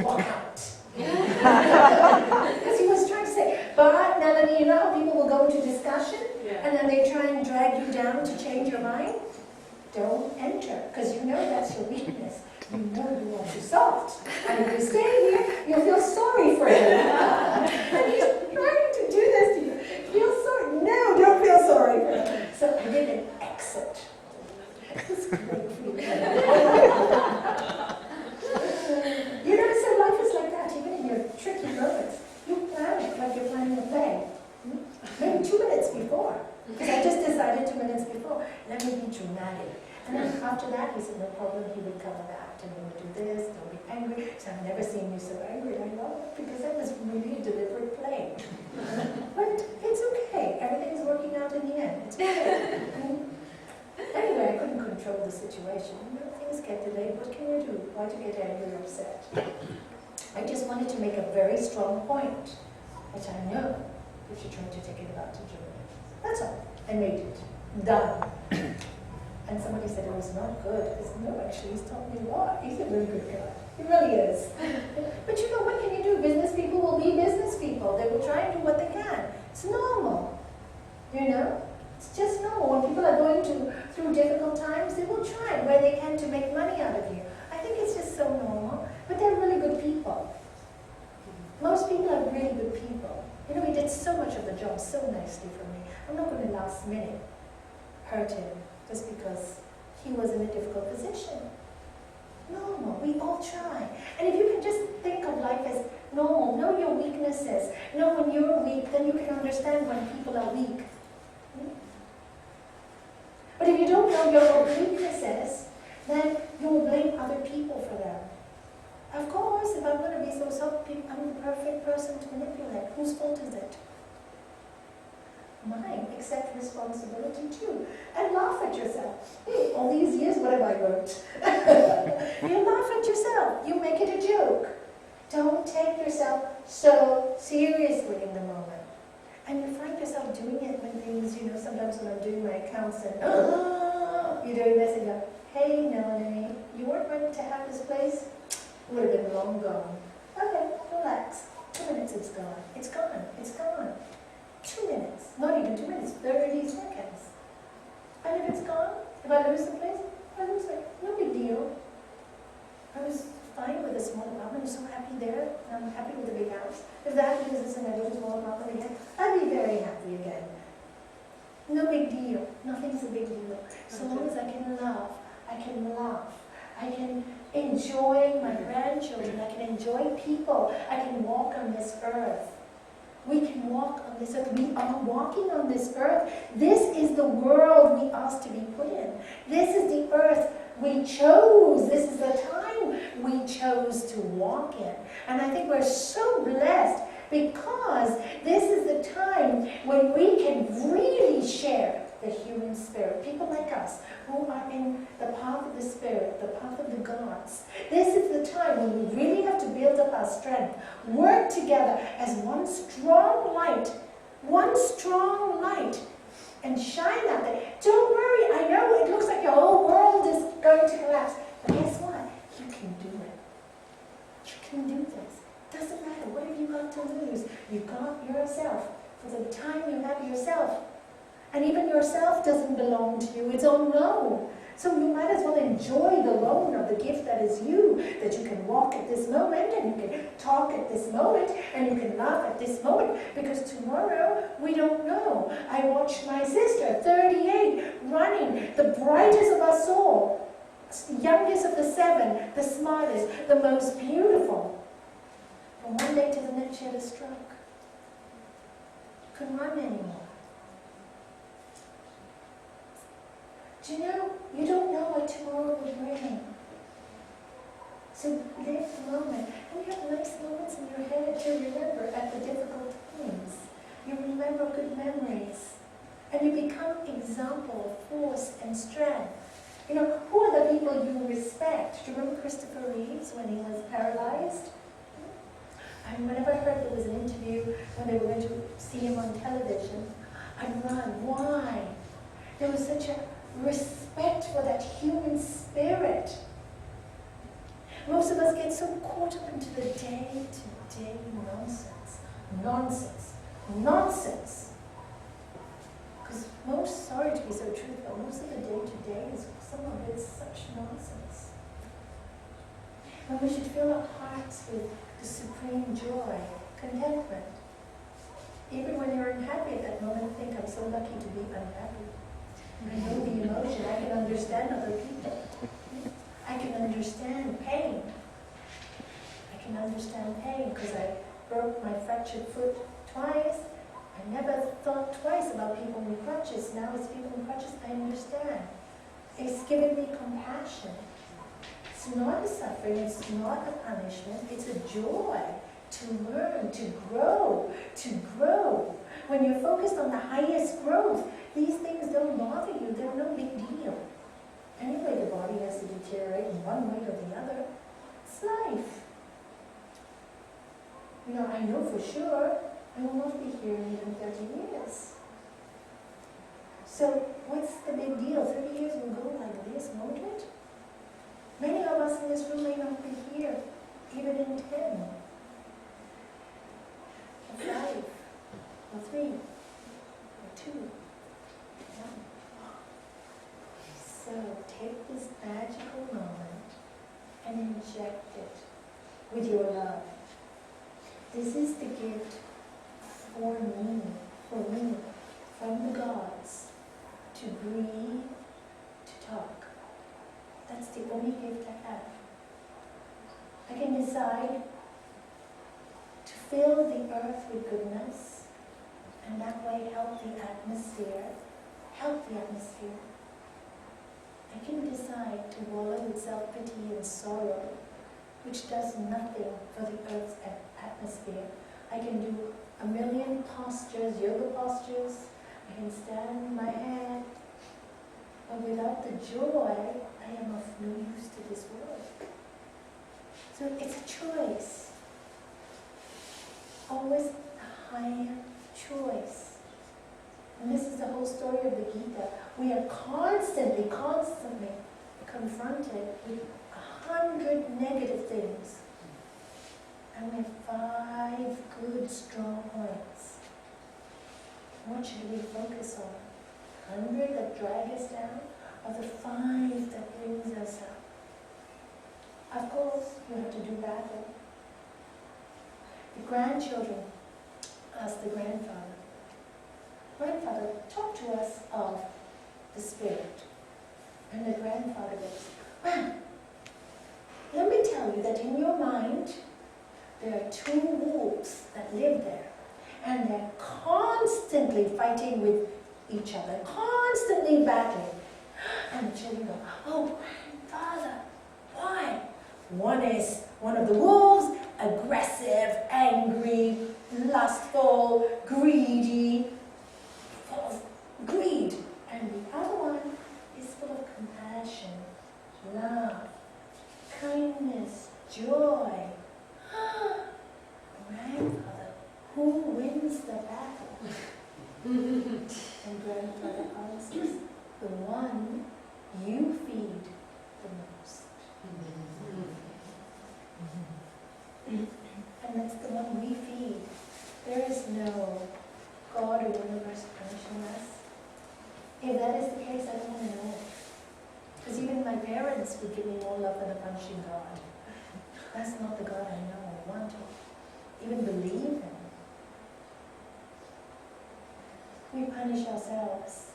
Walk out. Because he was trying to say, but Nalanie, you know how people will go into discussion, and then they try and drag you down to change your mind? Don't enter, because you know that's your weakness. You know you are too soft. And if you stay here, you'll feel sorry for him. And he's trying to do this to you. Feel sorry? No, don't feel sorry for him. So I did an exit. It's great feeling. You know, so life is like that, even in your tricky moments. You plan it like you're planning a play. Maybe 2 minutes before. Because I just decided 2 minutes before, let me be dramatic. And then after that, he said, no problem, he would cover that. And he would do this, don't be angry. So I've never seen you so angry. I know, because that was really a deliberate play. But it's okay. Everything's working out in the end. It's okay. Anyway, I couldn't control the situation. You know, things get delayed. What can you do? Why to get angry or upset? I just wanted to make a very strong point, which I know that you're trying to take advantage of it. That's all. I made it. Done. And somebody said it was not good. I said, no, actually, he's told me why. He's a really good guy. He really is. But you know, what can you do? Business people will be business people. They will try and do what they can. It's normal. You know? It's just normal. When people are going through difficult times, they will try where they can to make money out of you. I think it's just so normal. But they're really good people. Most people are really good people. You know, he did so much of the job so nicely for me. I'm not going to last minute hurt him just because he was in a difficult position. Normal. We all try. And if you can just think of life as normal, know your weaknesses, know when you're weak, then you can understand when people are weak. But if you don't know your own weaknesses, then you will blame other people for them. Of course, if I'm going to be so soft, I'm the perfect person to manipulate. Whose fault is it? mine. Accept responsibility too. And laugh at yourself. All these years, what have I learned? You laugh at yourself. You make it a joke. Don't take yourself so seriously in the moment. And you find yourself doing it when things, sometimes when I'm doing my accounts and you're doing this and you go, hey, Nalanie, you weren't meant to have this place? Would have been long gone. Okay, relax. 2 minutes, it's gone. It's gone. It's gone. 2 minutes. Not even 2 minutes. 30 seconds. And if it's gone, if I lose the place, I lose it. No big deal. I was fine with a small apartment. I'm so happy there. I'm happy with the big house. If that business and I go to a small apartment again, I'll be very happy again. No big deal. Nothing's a big deal. So long as I can laugh, I can enjoy my grandchildren, I can enjoy people, I can walk on this earth. We can walk on this earth. We are walking on this earth. This is the world we asked to be put in. This is the earth we chose. This is the time we chose to walk in. And I think we're so blessed because this is the time when we can really share the human spirit. People like us who are in the path of the spirit, the path of the gods. This is the time when we really have to build up our strength, work together as one strong light, and shine out there. Don't worry, I know it looks like your whole world is going to collapse, but guess what? You can do it. You can do this. Doesn't matter. What have you got to lose? You've got yourself. For the time you have yourself. And even yourself doesn't belong to you. It's on loan. So you might as well enjoy the loan of the gift that is you, that you can walk at this moment, and you can talk at this moment, and you can laugh at this moment, because tomorrow, we don't know. I watched my sister, 38, running, the brightest of us all, youngest of the 7, the smartest, the most beautiful. From one day to the next, she had a stroke. Couldn't run anymore. Do you know, you don't know what tomorrow will bring. So live the moment. And you have nice moments in your head to remember at the difficult times. You remember good memories. And you become example of force and strength. Who are the people you respect? Do you remember Christopher Reeves when he was paralyzed? And whenever I heard there was an interview when they were going to see him on television, I'd run. Why? There was such a respect for that human spirit. Most of us get so caught up into the day-to-day nonsense. Because sorry to be so truthful, most of the day-to-day is some of it's such nonsense. And we should fill our hearts with the supreme joy, contentment. Even when you're unhappy at that moment, think, I'm so lucky to be unhappy. I know the emotion. I can understand other people. I can understand pain. I can understand pain because I broke my fractured foot twice. I never thought twice about people with crutches. Now as people with crutches, I understand. It's given me compassion. It's not a suffering. It's not a punishment. It's a joy to learn, to grow, When you're focused on the highest growth, these things don't bother you. They're no big deal. Anyway, the body has to deteriorate in one way or the other. It's life. I know for sure I will not be here in even 30 years. So what's the big deal? 30 years will go like this, won't it? Many of us in this room may not be here even in 10. Or 5. Or 3. Or 2. So take this magical moment and inject it with your love. This is the gift for me, from the gods, to breathe, to talk. That's the only gift I have. I can decide to fill the earth with goodness, and that way help the atmosphere. I can decide to wallow with self-pity and sorrow, which does nothing for the earth's atmosphere. I can do a million postures, yoga postures. I can stand my hand, but without the joy, I am of no use to this world. So it's a choice. Always a higher choice. And this is the whole story of the Gita. We are constantly confronted with 100 negative things. And we have 5 good, strong points. What should we focus on? 100 that drag us down, or the 5 that brings us up? Of course, you have to do battle. The grandchildren ask the grandfather, "Grandfather, talk to us of the spirit." And the grandfather goes, "Well, let me tell you that in your mind, there are 2 wolves that live there, and they're constantly fighting with each other, constantly battling." And the children go, "Oh, grandfather, why?" One of the wolves, aggressive, angry, lustful, greedy, full of greed. And the other one is full of compassion, love, kindness, joy. Grandfather, who wins the battle? And grandfather answers, "The one you feed the most." And that's the one we feed. There is no God or universe punishing us. If that is the case, I don't want to know it. Because even my parents would give me more love than a punishing God. That's not the God I know or want to even believe in. We punish ourselves.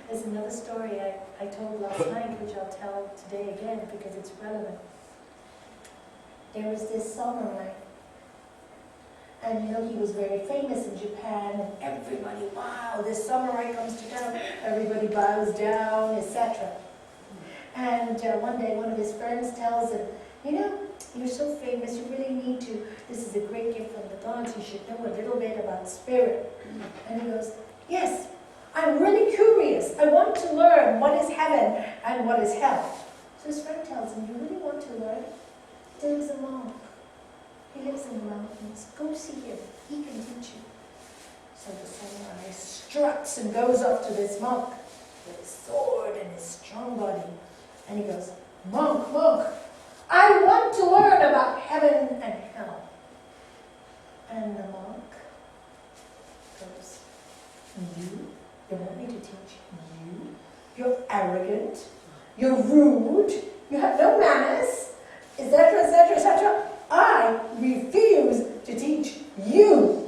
There's another story I told last night, which I'll tell today again because it's relevant. There was this samurai, and he was very famous in Japan, and everybody, wow, this samurai comes to town, everybody bows down, etc. And one day one of his friends tells him, "You're so famous, you really need to, this is a great gift from the gods, you should know a little bit about spirit." And he goes, "Yes, I'm really curious. I want to learn what is heaven and what is hell." So his friend tells him, "You really want to learn? There's a monk. He lives in the mountains. Go see him. He can teach you." So the samurai struts and goes up to this monk with his sword and his strong body. And he goes, "Monk, I want to learn about heaven and hell." And the monk goes, You want me to teach you? You're arrogant, you're rude, you have no manners, etc., etc., etc. I refuse to teach you."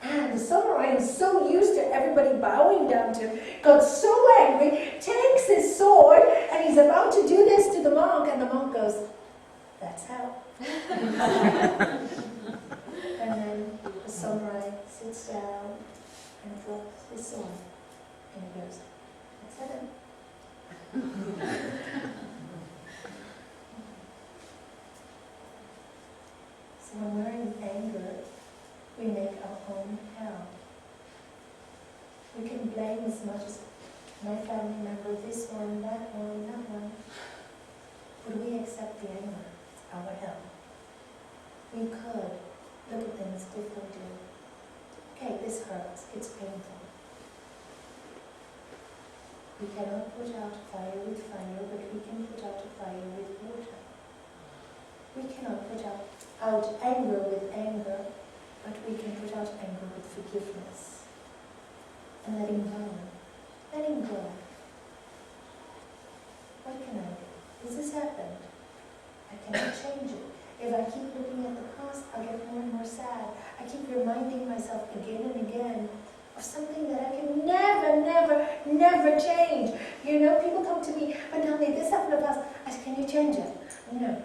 And the samurai is so used to everybody bowing down to him, got so angry, takes his sword, and he's about to do this to the monk, and the monk goes, "That's hell." And then the samurai sits down and drops his sword, and he goes, "That's heaven." So when we're in anger, we make our own hell. We can blame as much as my family member, this one, that one. Would we accept the anger? It's our hell. We could look at things differently. Okay, this hurts, it's painful. We cannot put out fire with fire, but we can put out a fire with water. We cannot put out anger with anger, but we can put out anger with forgiveness. And letting go. Letting go. What can I do? This has happened. I cannot change it. If I keep looking at the past, I'll get more and more sad. I keep reminding myself again and again of something that I can never change. People come to me, "But Nalanie, this happened in the past." I say, "Can you change it?" No.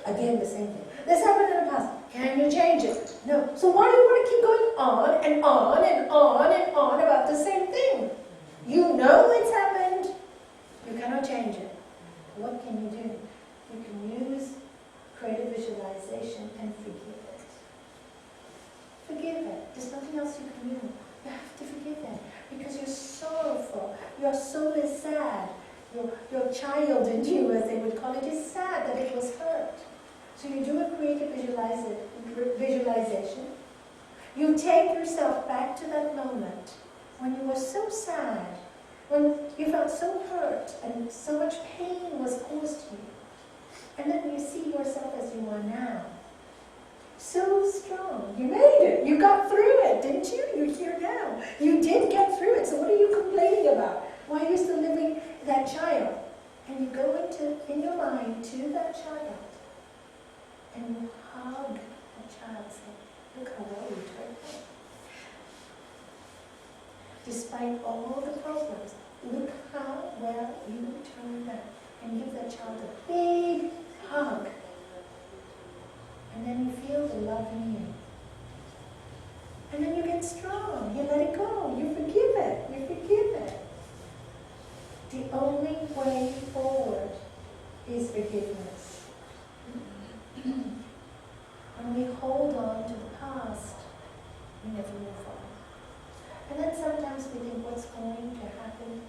Again, the same thing. "This happened in the past. Can you change it?" No. So why do you want to keep going on and on and on and on about the same thing? You know it's happened. You cannot change it. What can you do? You can use creative visualization and forgive it. Forgive it. There's nothing else you can do. You have to forgive your soul is sad. Your child in you, as they would call it, is sad that it was hurt. So you do a creative visualization. You take yourself back to that moment when you were so sad, when you felt so hurt and so much pain was caused to you. And then you see yourself as you are now. So strong. You made it. You got through it, didn't you? You're here now. You did get through it. So what are you complaining about? Why are you still living that child? And you go in your mind to that child and you hug that child. Say, look how well you turned out. Despite all the problems, look how well you turned out. And give that child a big hug. And then you feel the love in you. And then you get strong. You let it go. You forgive it. You forgive it. The only way forward is forgiveness. When we hold on to the past, we never move on. And then sometimes we think, what's going to happen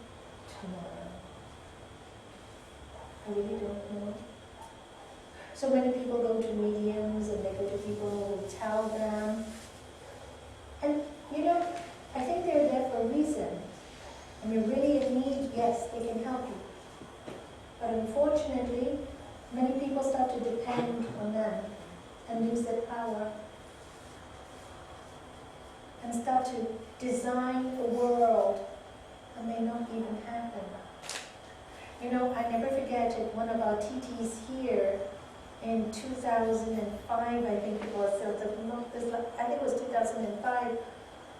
tomorrow? I really don't know. So many people go to mediums and they go to people who will tell them. And you know, I think they're there for a reason. And you're really in need, yes, they can help you. But unfortunately, many people start to depend on them and lose their power. And start to design a world that may not even happen. You know, I never forget it, one of our TTs here in 2005, I think it was, I think it was 2005,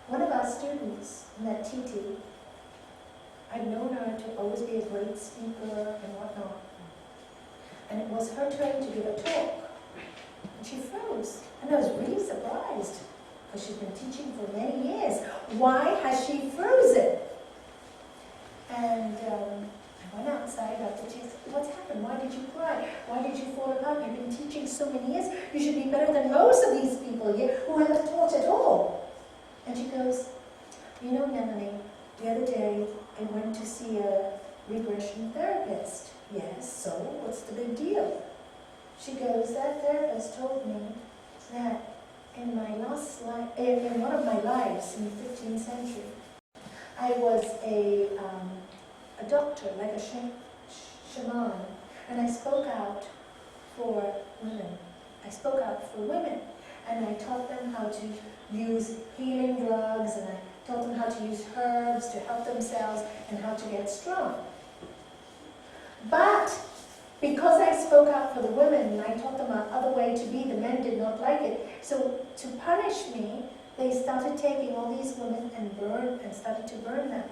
one of our students in that TT, I'd known her to always be a great speaker and whatnot. And it was her turn to give a talk. And she froze. And I was really surprised, because she's been teaching for many years. Why has she frozen? And I went outside after she said, what's happened? Why did you cry? Why did you fall apart? You've been teaching so many years. You should be better than most of these people here who haven't taught at all. And she goes, you know, Nalanie, the other day I went to see a regression therapist. Yes, so what's the big deal? She goes, that therapist told me that in my last life, in one of my lives in the 15th century, I was a doctor, like a shaman, and I spoke out for women. I spoke out for women, and I taught them how to use healing drugs, and I taught them how to use herbs to help themselves and how to get strong. But because I spoke out for the women and I taught them another way to be, the men did not like it. So to punish me, they started taking all these women and started to burn them.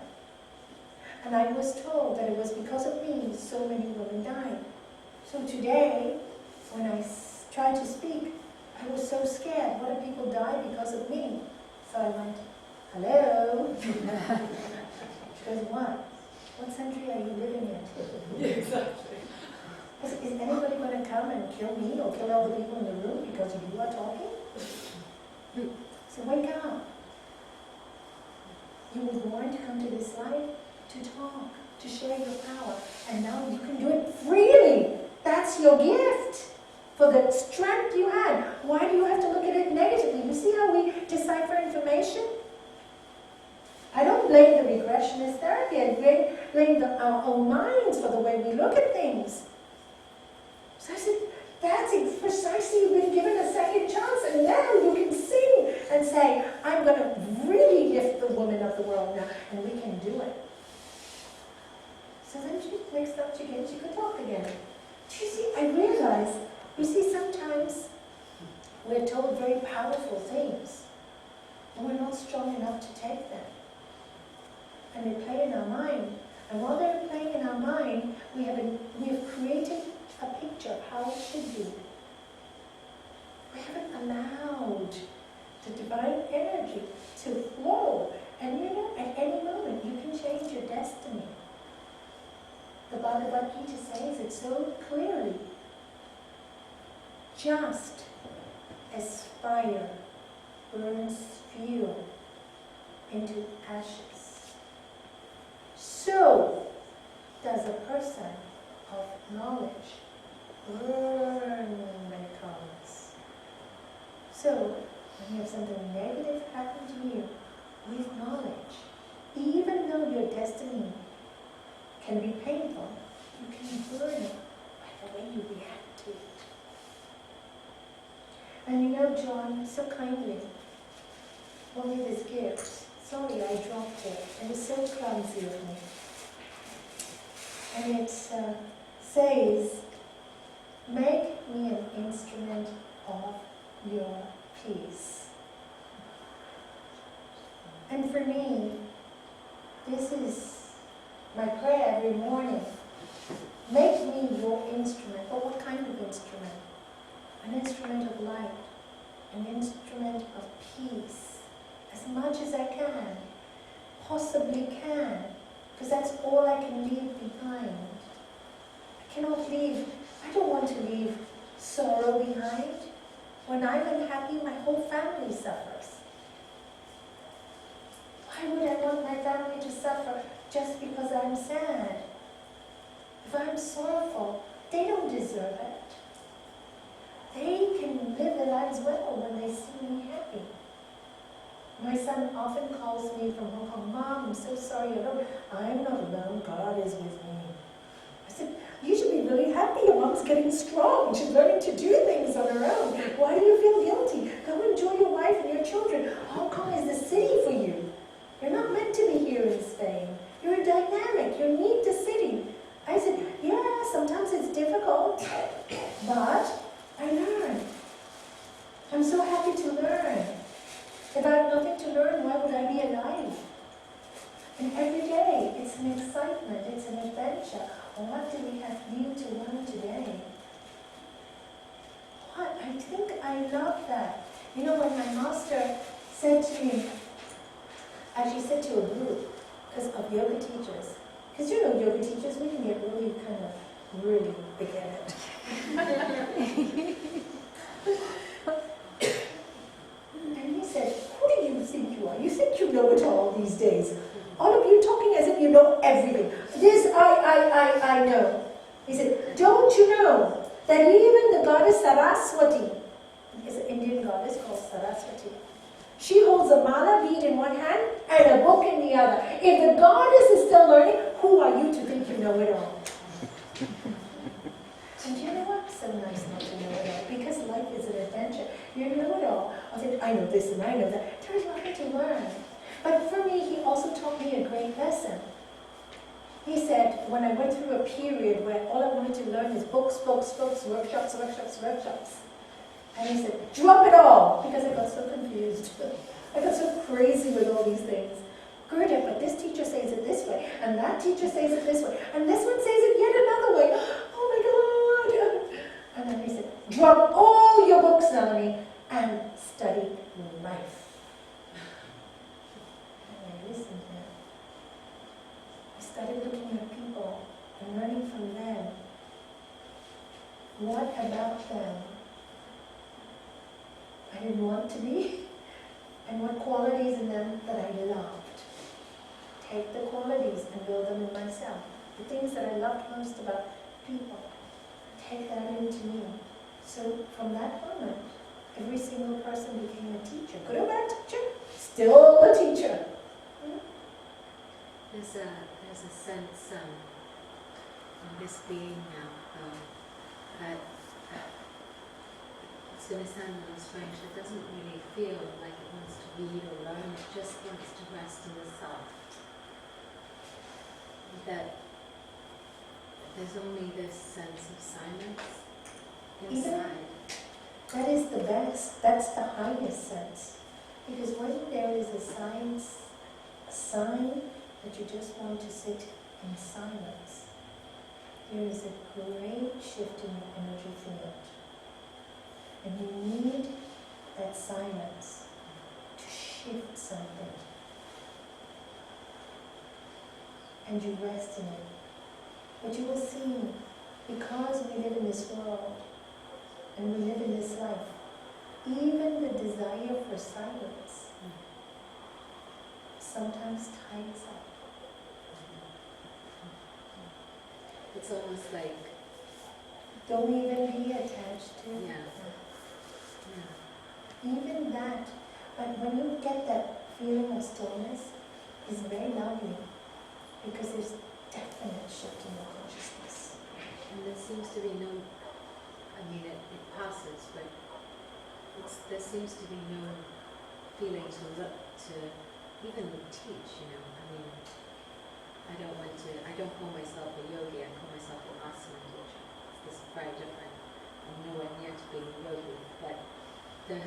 And I was told that it was because of me so many women died. So today, when I tried to speak, I was so scared. What if people die because of me? So I went, hello? She goes, what? What century are you living in? Yeah, exactly. Is anybody going to come and kill me or kill all the people in the room because you are talking? So wake up. You were born to come to this life to talk, to share your power, and now you can do it freely. That's your gift. For the strength you had. Why do you have to look at it negatively? You see how we decipher information? I don't blame the regressionist therapy. I blame our own minds for the way we look at things. So I said, that's precisely, you've been given a second chance, and now you can sing and say, I'm going to really lift the woman of the world now, and we can do it. So then she next up again, she could talk again. Do you see, I realize, you see, sometimes we're told very powerful things, and we're not strong enough to take them. And they play in our mind. And while they're playing in our mind, we have created a picture of how it should be. We haven't allowed the divine energy to flow. And you know, at any moment, you can change your destiny. The Bhagavad Gita says it so clearly. Just as fire burns fuel into ashes, so your destiny can be painful. You can learn it by the way you react to it. And you know, John so kindly gave me this gift. Sorry, I dropped it. It was so clumsy of me. And it says, make me an instrument of your peace. And for me, this is my prayer every morning. Make me your instrument. But what kind of instrument? An instrument of light, an instrument of peace, as much as I can, possibly can, because that's all I can leave behind. I cannot leave, I don't want to leave sorrow behind. When I'm unhappy, my whole family suffers. Why would I want my family to suffer just because I'm sad? If I'm sorrowful, they don't deserve it. They can live their lives well when they see me happy. My son often calls me from Hong Kong, Mom, I'm so sorry, I'm not alone, God is with me. I said, you should be really happy, your mom's getting strong, she's learning to do things on her own. Why do you feel guilty? Go enjoy your wife and your children. Hong Kong is the city for you. You're not meant to be here in Spain. You're dynamic, you need the city. I said, yeah, sometimes it's difficult, but I learn. I'm so happy to learn. If I have nothing to learn, why would I be alive? And every day, it's an excitement, it's an adventure. What do we have need to learn today? What? I think I love that. You know, when my master said to me, actually said to a group, because of yoga teachers, because you know, yoga teachers, we can get really really big at it. And he said, who do you think you are? You think you know it all these days. All of you talking as if you know everything. This, I know. He said, don't you know that even the goddess Saraswati, is an Indian goddess called Saraswati, she holds a mala bead in one hand and a book in the other. If the goddess is still learning, who are you to think you know it all? And you know what? So nice not to know it all, because life is an adventure. You know it all. I know this and I know that. There's nothing to learn. But for me, he also taught me a great lesson. He said, when I went through a period where all I wanted to learn is books, workshops. And he said, drop it all, because I got so confused. I got so crazy with all these things. Gurdev, but this teacher says it this way, and that teacher says it this way, and this one says it yet another way. Oh my God! And then he said, drop all your books, Nalanie, and study life. And I listened to him. I started looking at people and learning from them. What about them I didn't want to be, and what qualities in them that I loved. Take the qualities and build them in myself. The things that I loved most about people, take that into me. So from that moment, every single person became a teacher. Good or bad teacher, still a teacher. There's a sense in this being now that it's going to sound a little strange. It doesn't really feel like it wants to read or learn. It just wants to rest in the self. That there's only this sense of silence inside. That is the best. That's the highest sense. Because when there is a sign that you just want to sit in silence, there is a great shift in your energy field. And you need that silence to shift something. And you rest in it. But you will see, because we live in this world, and we live in this life, even the desire for silence sometimes ties up. It's almost like... Don't even be attached to it. Yeah. Even that. But when you get that feeling of stillness, it's very lovely. seems to be no, I mean, it passes, but there seems to be no feeling to look to even teach, you know. I mean, I don't call myself a yogi, I call myself an asana teacher. It's very different. I'm nowhere near to being a yogi, but there's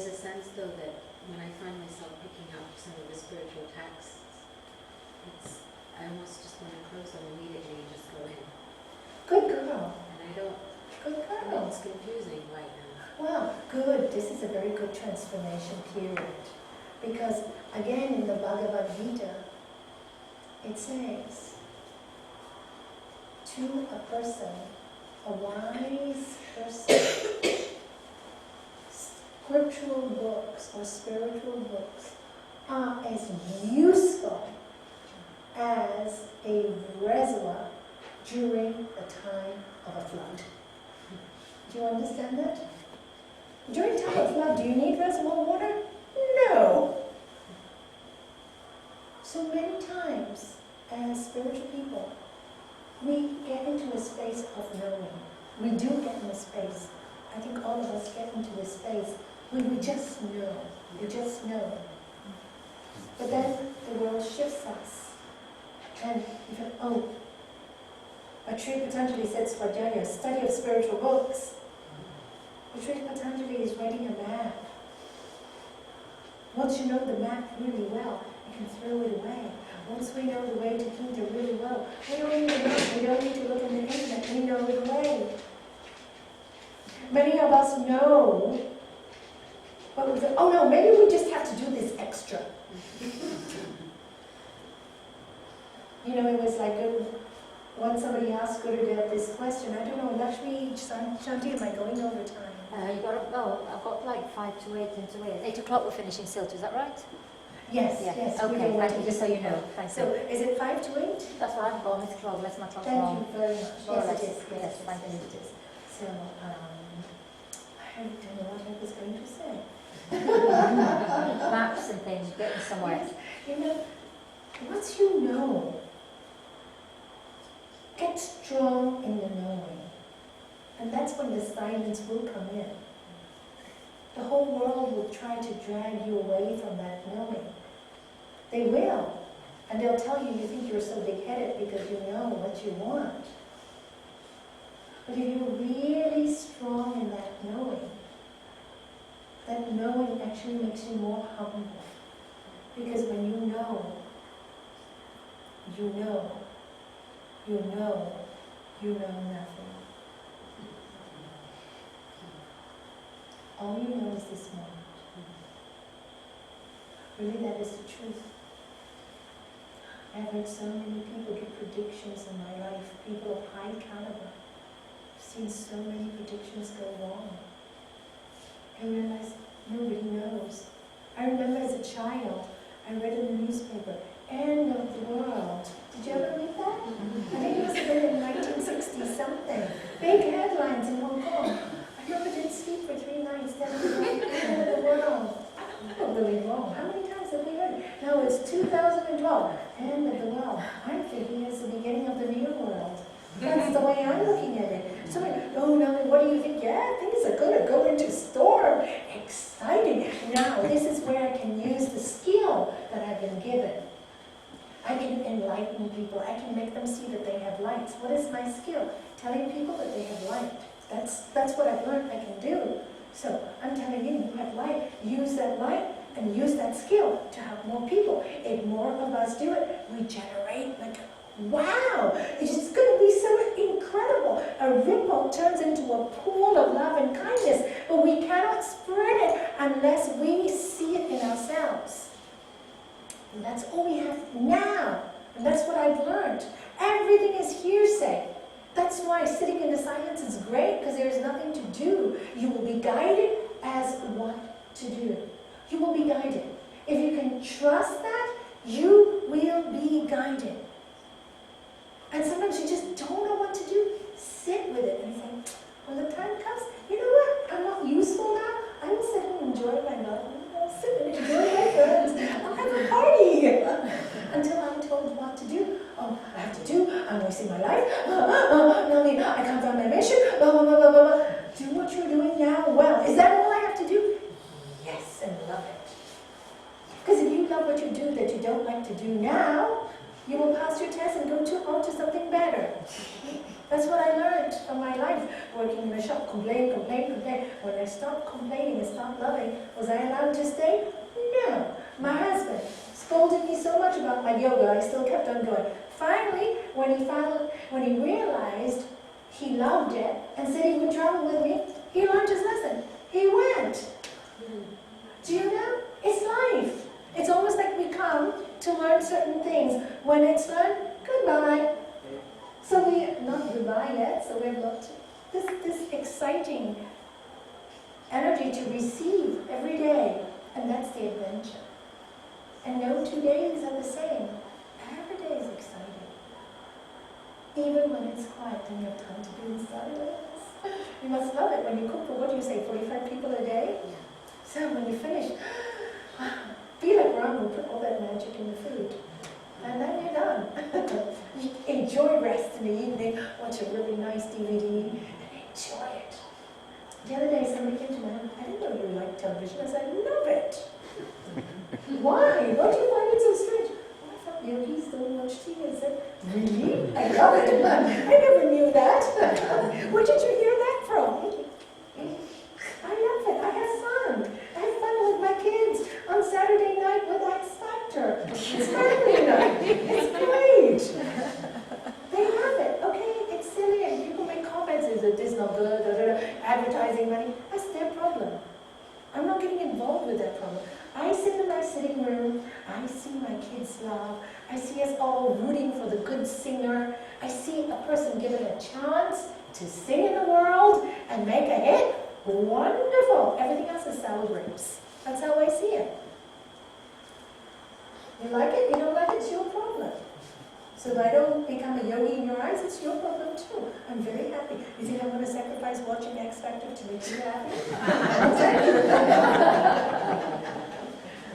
a sense though that when I find myself picking up some of the spiritual texts, I almost just want to close them immediately and just go in. Good girl. And I don't, Good I mean, girl. it's confusing right now. Wow, good. This is a very good transformation period. Because again, in the Bhagavad Gita, it says, to a person, a wise person, scriptural books or spiritual books are as useful as a reservoir during the time of a flood. Do you understand that? During time of flood, do you need reservoir water? No. So many times, as spiritual people, we get into a space of knowing. We do get in a space. I think all of us get into a space where we just know. We just know. But then the world shifts us. And you think, oh, Sri Patanjali said Swadhyaya, study of spiritual books. But Sri Patanjali is writing a map. Once you know the map really well, you can throw it away. Once we know the way to Quinta really well, we don't need to look. We don't need to look on the internet. We know the way. Many of us know, but we think, oh no, maybe we just have to do this extra. You know, it was like once somebody asked Gurudev this question, I don't know, Lakshmi, Shanti, am I going over time? I've got like 5 to 8 into it. 8 o'clock we're finishing Silt, is that right? Yes, Yeah. yes. we Okay, know thank what you, it just so is. you know. Thank So, you. is it 5 to 8? That's what I've got, Miss Claude, unless my clock's Thank wrong. you very much. More or Yes, less. it is. Yes, thank you. It is. So, I don't know what I was going to say. Maps and things, getting somewhere. Yes, you know, once you know, get strong in the knowing. And that's when the silence will come in. The whole world will try to drag you away from that knowing. They will. And they'll tell you you think you're so big-headed because you know what you want. But if you're really strong in that knowing actually makes you more humble. Because when you know, you know, you know, you know nothing. All you know is this moment. Really, that is the truth. I've heard so many people give predictions in my life, people of high caliber. I've seen so many predictions go wrong. I realized nobody knows. I remember as a child, I read in the newspaper, end of the world. Did you ever read that? I think it was written in 1960 something. Big headlines in Hong Kong. I remember didn't sleep for 3 nights, then it was like, end of the world. I'm really wrong. How many times have we heard it? No, it's 2012, end of the world. I'm thinking it's the beginning of the new world. That's the way I'm looking at it. Somebody, oh no, what do you think? Yeah, things are going to go into storm. Exciting. Now, this is where I can use the skill that I've been given. I can enlighten people. I can make them see that they have lights. What is my skill? Telling people that they have light. That's what I've learned I can do. So I'm telling you, you have light. Use that light and use that skill to help more people. If more of us do it, we generate like, wow, it's just going to be so incredible. A ripple turns into a pool of love and kindness, but we cannot spread it unless we see it in ourselves. And that's all we have now. And that's what I've learned. Everything is hearsay. That's why sitting in the silence is great, because there is nothing to do. You will be guided as what to do. You will be guided. If you can trust that, you will be guided. And sometimes you just don't know what to do. Sit with it and think, when the time comes, you know what? I'm not useful now. I will sit and enjoy my love. I'll sit and enjoy my friends. I'll have a party until I'm told what to do. Oh, I have to do. I'm wasting my life. Nalanie, I can't find my mission. Blah, blah, blah, blah, blah. Do what you're doing now well. Is that all I have to do? Yes, and love it. Because if you love what you do that you don't like to do now, you will pass your test and go on to something better. That's what I learned from my life, working in a shop, complain. When I stopped complaining and stopped loving, was I allowed to stay? No. My husband scolded me so much about my yoga, I still kept on going. Finally, when he realized he loved it and said he would travel with me, he learned his lesson. He went. Do you know? It's life. It's almost like we come to learn certain things. When it's learned, goodbye. So not goodbye yet, so we've looked this exciting energy to receive every day, and that's the adventure. And no 2 days are the same. Every day is exciting. Even when it's quiet and you have time to be in silence. You must love it when you cook for, what do you say, 45 people a day? Yeah. So when you finish, feel like Ram will put all that magic in the food. And then you're done. Enjoy rest in the evening, watch a really nice DVD, and enjoy it. The other day somebody came to my house, I didn't know you liked television. I said, I love it. Why? What do you find it so strange? Oh, I thought yogis don't watch TV. I said, really? I love it. I never knew that. Where did you hear that from? I love it. I have fun. I have fun with my kids on Saturday night with X Factor. It's Saturday night. It's great. They love it. Okay, it's silly and people make comments. Is this not good? Advertising money. That's their problem. I'm not getting involved with that problem. I sit in my sitting room. I see my kids laugh. I see us all rooting for the good singer. I see a person given a chance to sing in the world and make a hit. Wonderful. Everything else is sour grapes. That's how I see it. You like it? You don't like it? It's your problem. So if I don't become a yogi in your eyes, it's your problem too. I'm very happy. You think I'm going to sacrifice watching X Factor to make you happy?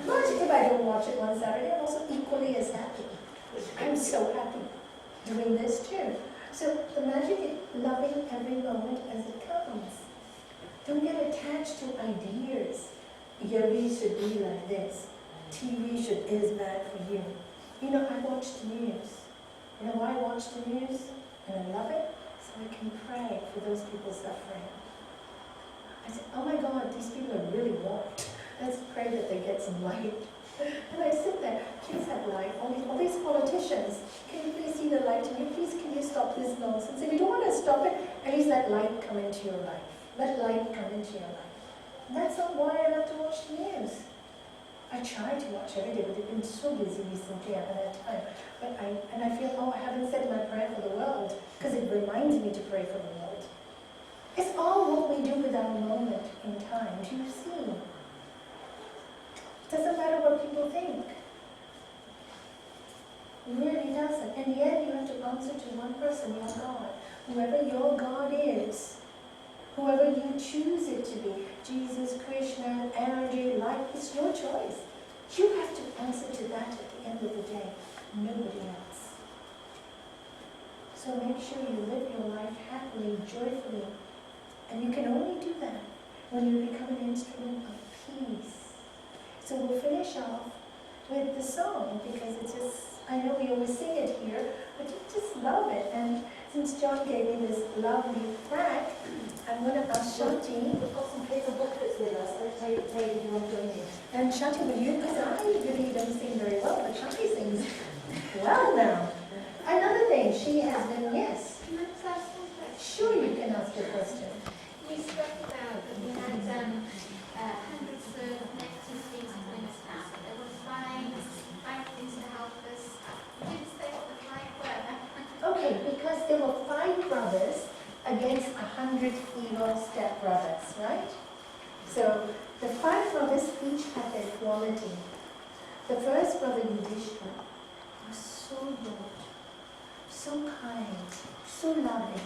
But if I don't watch it one Saturday, I'm also equally as happy. I'm so happy doing this too. So the magic is loving every moment as it comes. Don't get attached to ideas. Yogi should be like this. TV is bad for you. You know, I watch the news. You know why I watch the news? And I love it? So I can pray for those people suffering. I say, oh my God, these people are really warped. Let's pray that they get some light. And I sit there, please have light. All these politicians, can you please see the light in you? Please, can you stop this nonsense? If you don't want to stop it, at least let light come into your life. Let light come into your life. And that's not why I love to watch the news. I try to watch every day, but I've been so busy recently, I haven't had time. But I feel, oh, I haven't said my prayer for the world, because it reminds me to pray for the world. It's all what we do with our moment in time. Do you see? It doesn't matter what people think. It really doesn't. In the end, you have to answer to one person, your God. Whoever your God is, whoever you choose it to be, Jesus, Krishna, energy, light, it's your choice. You have to answer to that at the end of the day, nobody else. So make sure you live your life happily, joyfully, and you can only do that when you become an instrument of peace. So we'll finish off with the song, because it's just, I know we always sing it here, but you just love it. And since John gave me this lovely track, I'm going to ask Shanti. We've got some paper booklets with us. I'll tell you if you want to join in. And Shanti, will you? Because I really don't sing very well, but Shanti sings well now. Another thing, she has been, yes. Can I just ask one question? Sure, you can ask your question. We spoke about that we had hundreds of negative things pulling us down, but there were five things to help us. You didn't say what the five were. Okay, because there were 5 brothers against 100 evil stepbrothers, right? So the 5 brothers each had their quality. The first brother, Yudhishthira, was so good, so kind, so loving,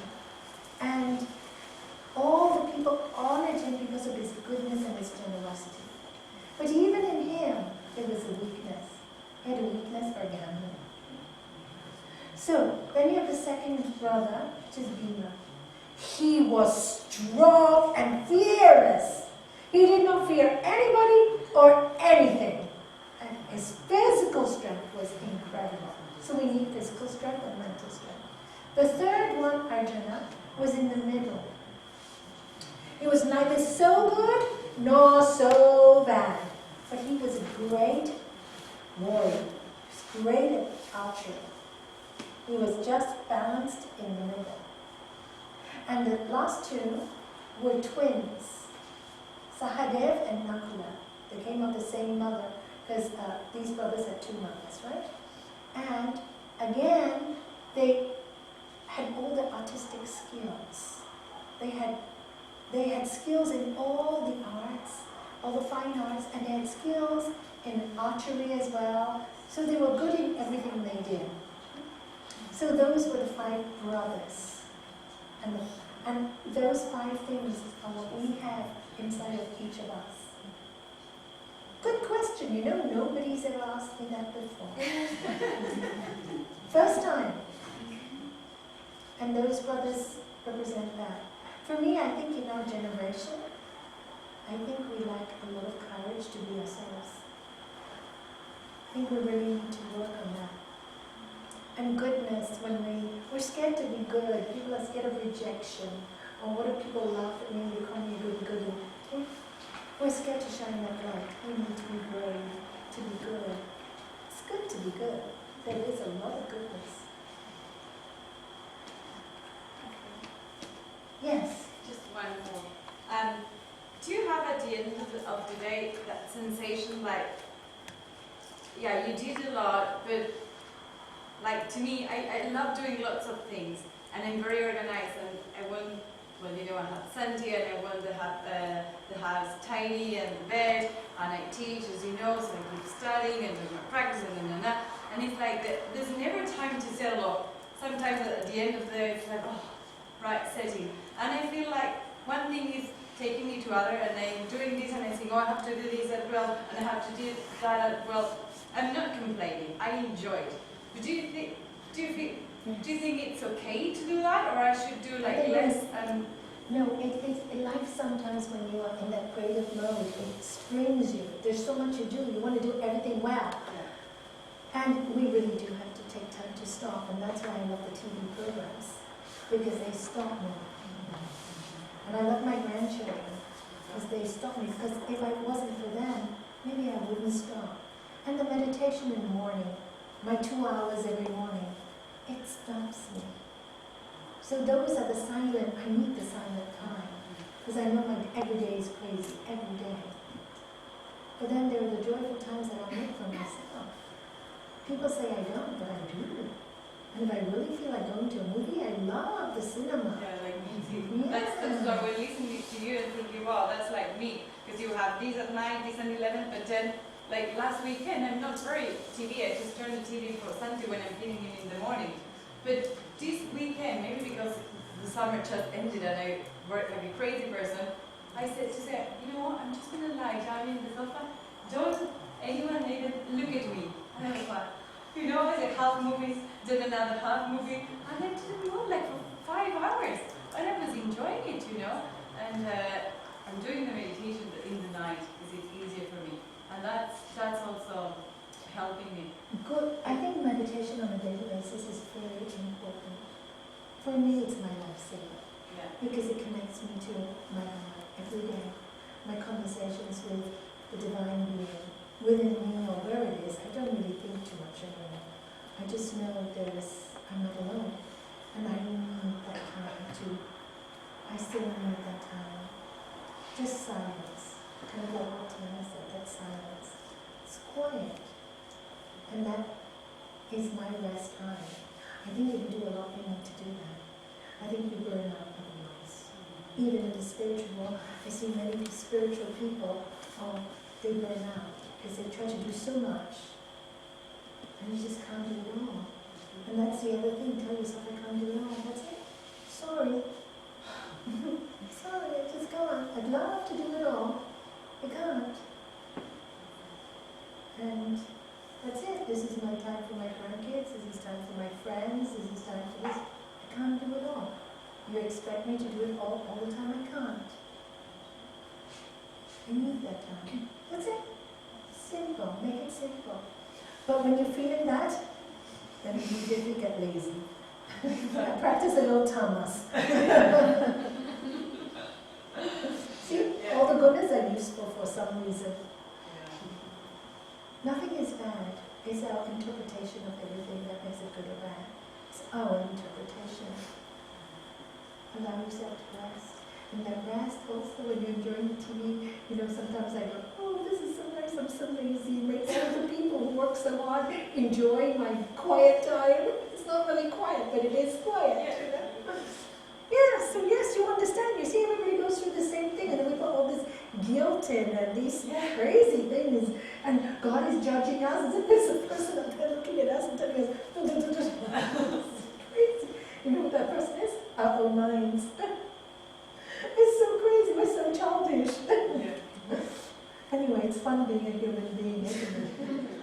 and all the people honored him because of his goodness and his generosity. But even in him, there was a weakness. He had a weakness for gambling. So, then you have the second brother, which is Bhima. He was strong and fearless. He did not fear anybody or anything. And his physical strength was incredible. So we need physical strength and mental strength. The third one, Arjuna, was in the middle. He was neither so good nor so bad. But he was a great warrior. He was great at archery. He was just balanced in the middle. And the last two were twins, Sahadev and Nakula. They came of the same mother, because these brothers had two mothers, right? And again, they had all the artistic skills. They had skills in all the arts, all the fine arts, and they had skills in archery as well. So they were good in everything they did. So those were the 5 brothers. And those 5 things are what we have inside of each of us. Good question. You know, nobody's ever asked me that before. First time. And those brothers represent that. For me, I think in our generation, I think we lack a lot of courage to be ourselves. I think we really need to work on that. And goodness, when we're scared to be good, people are scared of rejection. Or what if people laugh at me and they call me a goody? Okay? We're scared to shine that light. We need to be brave, to be good. It's good to be good. There is a lot of goodness. Yes? Just one more. Do you have at the end of the day that sensation like, yeah, you did a lot, but like to me, I love doing lots of things and I'm very organized and I want, well, you know, I have Santi and I want to have the house tidy and the bed and I teach, as you know, so I keep studying and doing my practice and it's like there's never time to settle off. Sometimes at the end of the day, it's like, oh, right, setting. And I feel like one thing is taking me to other and I'm doing this and I think, oh, I have to do this as well and I have to do that as well. I'm not complaining, I enjoy it. But do you think it's okay to do that, or I should do like less? No, in life sometimes when you are in that creative mode, it springs you. There's so much you do. You want to do everything well. Yeah. And we really do have to take time to stop, and that's why I love the TV programs, because they stop me. And I love my grandchildren, because they stop me, because if it wasn't for them, maybe I wouldn't stop. And the meditation in the morning, my 2 hours every morning, it stops me. So those are the silent, I need the silent time. Because I know my every day is crazy, every day. But then there are the joyful times that I make for myself. People say I don't, but I do. And if I really feel like going to a movie, I love the cinema. Yeah, like me too. That's why we're listening to you and thinking, wow, that's like me. Because you have these at 9, these at 11, but then like last weekend, I'm not very TV. I just turn the TV for Santi when I'm feeding him in the morning. But this weekend, maybe because the summer just ended and I work like a crazy person, I said to Sarah, you know what, I'm just going to lie down in the sofa. Don't anyone even look at me. And I was like, you know, I said half movies, then another half movie, and I didn't move like for 5 hours. And I was enjoying it, you know. And I'm doing the meditation in the night because it's easier for me. And that's also helping me. Good. I think meditation on a daily basis is very important. For me, it's my lifesaver. Yeah. Because it connects me to my God every day. My conversations with the divine being, within me or where it is, I don't really think too much about it. I just know I'm not alone. And I need that time I still need that time. Just silence. Kind of like what Tina said, that silence. It's quiet. And that is my rest time. I think if you do a lot, you need to do that. I think you burn out otherwise. Even in the spiritual world, I see many spiritual people, they burn out because they try to do so much. And you just can't do it all. And that's the other thing, tell yourself I can't do it all. That's it. Sorry. Sorry, I just can't. I'd love to do it all. I can't. And that's it. This is my time for my grandkids. This is time for my friends. this is time for this. I can't do it all. You expect me to do it all the time, I can't. I need that time. That's it. Simple, make it simple. But when you're feeling that, then immediately get lazy. Practice a little tamas. See, all the goodness are useful for some reason. Nothing is bad. It's our interpretation of everything that makes it good or bad. It's our interpretation. Allow yourself to rest. And that rest also, when you're enjoying the TV, sometimes I go, oh, this is so nice, I'm so lazy. Right now, the people who work so hard, enjoying my quiet time. It's not really quiet, but it is quiet. Yeah, so yes, you understand. You see, everybody goes through the same thing, and then we put all this guilt in and these crazy things, and God is judging us as if there's a person up there looking at us and telling us, it's crazy. You know what that person is? Our own minds. It's so crazy, we're so childish. Anyway, it's fun being a human being, isn't it?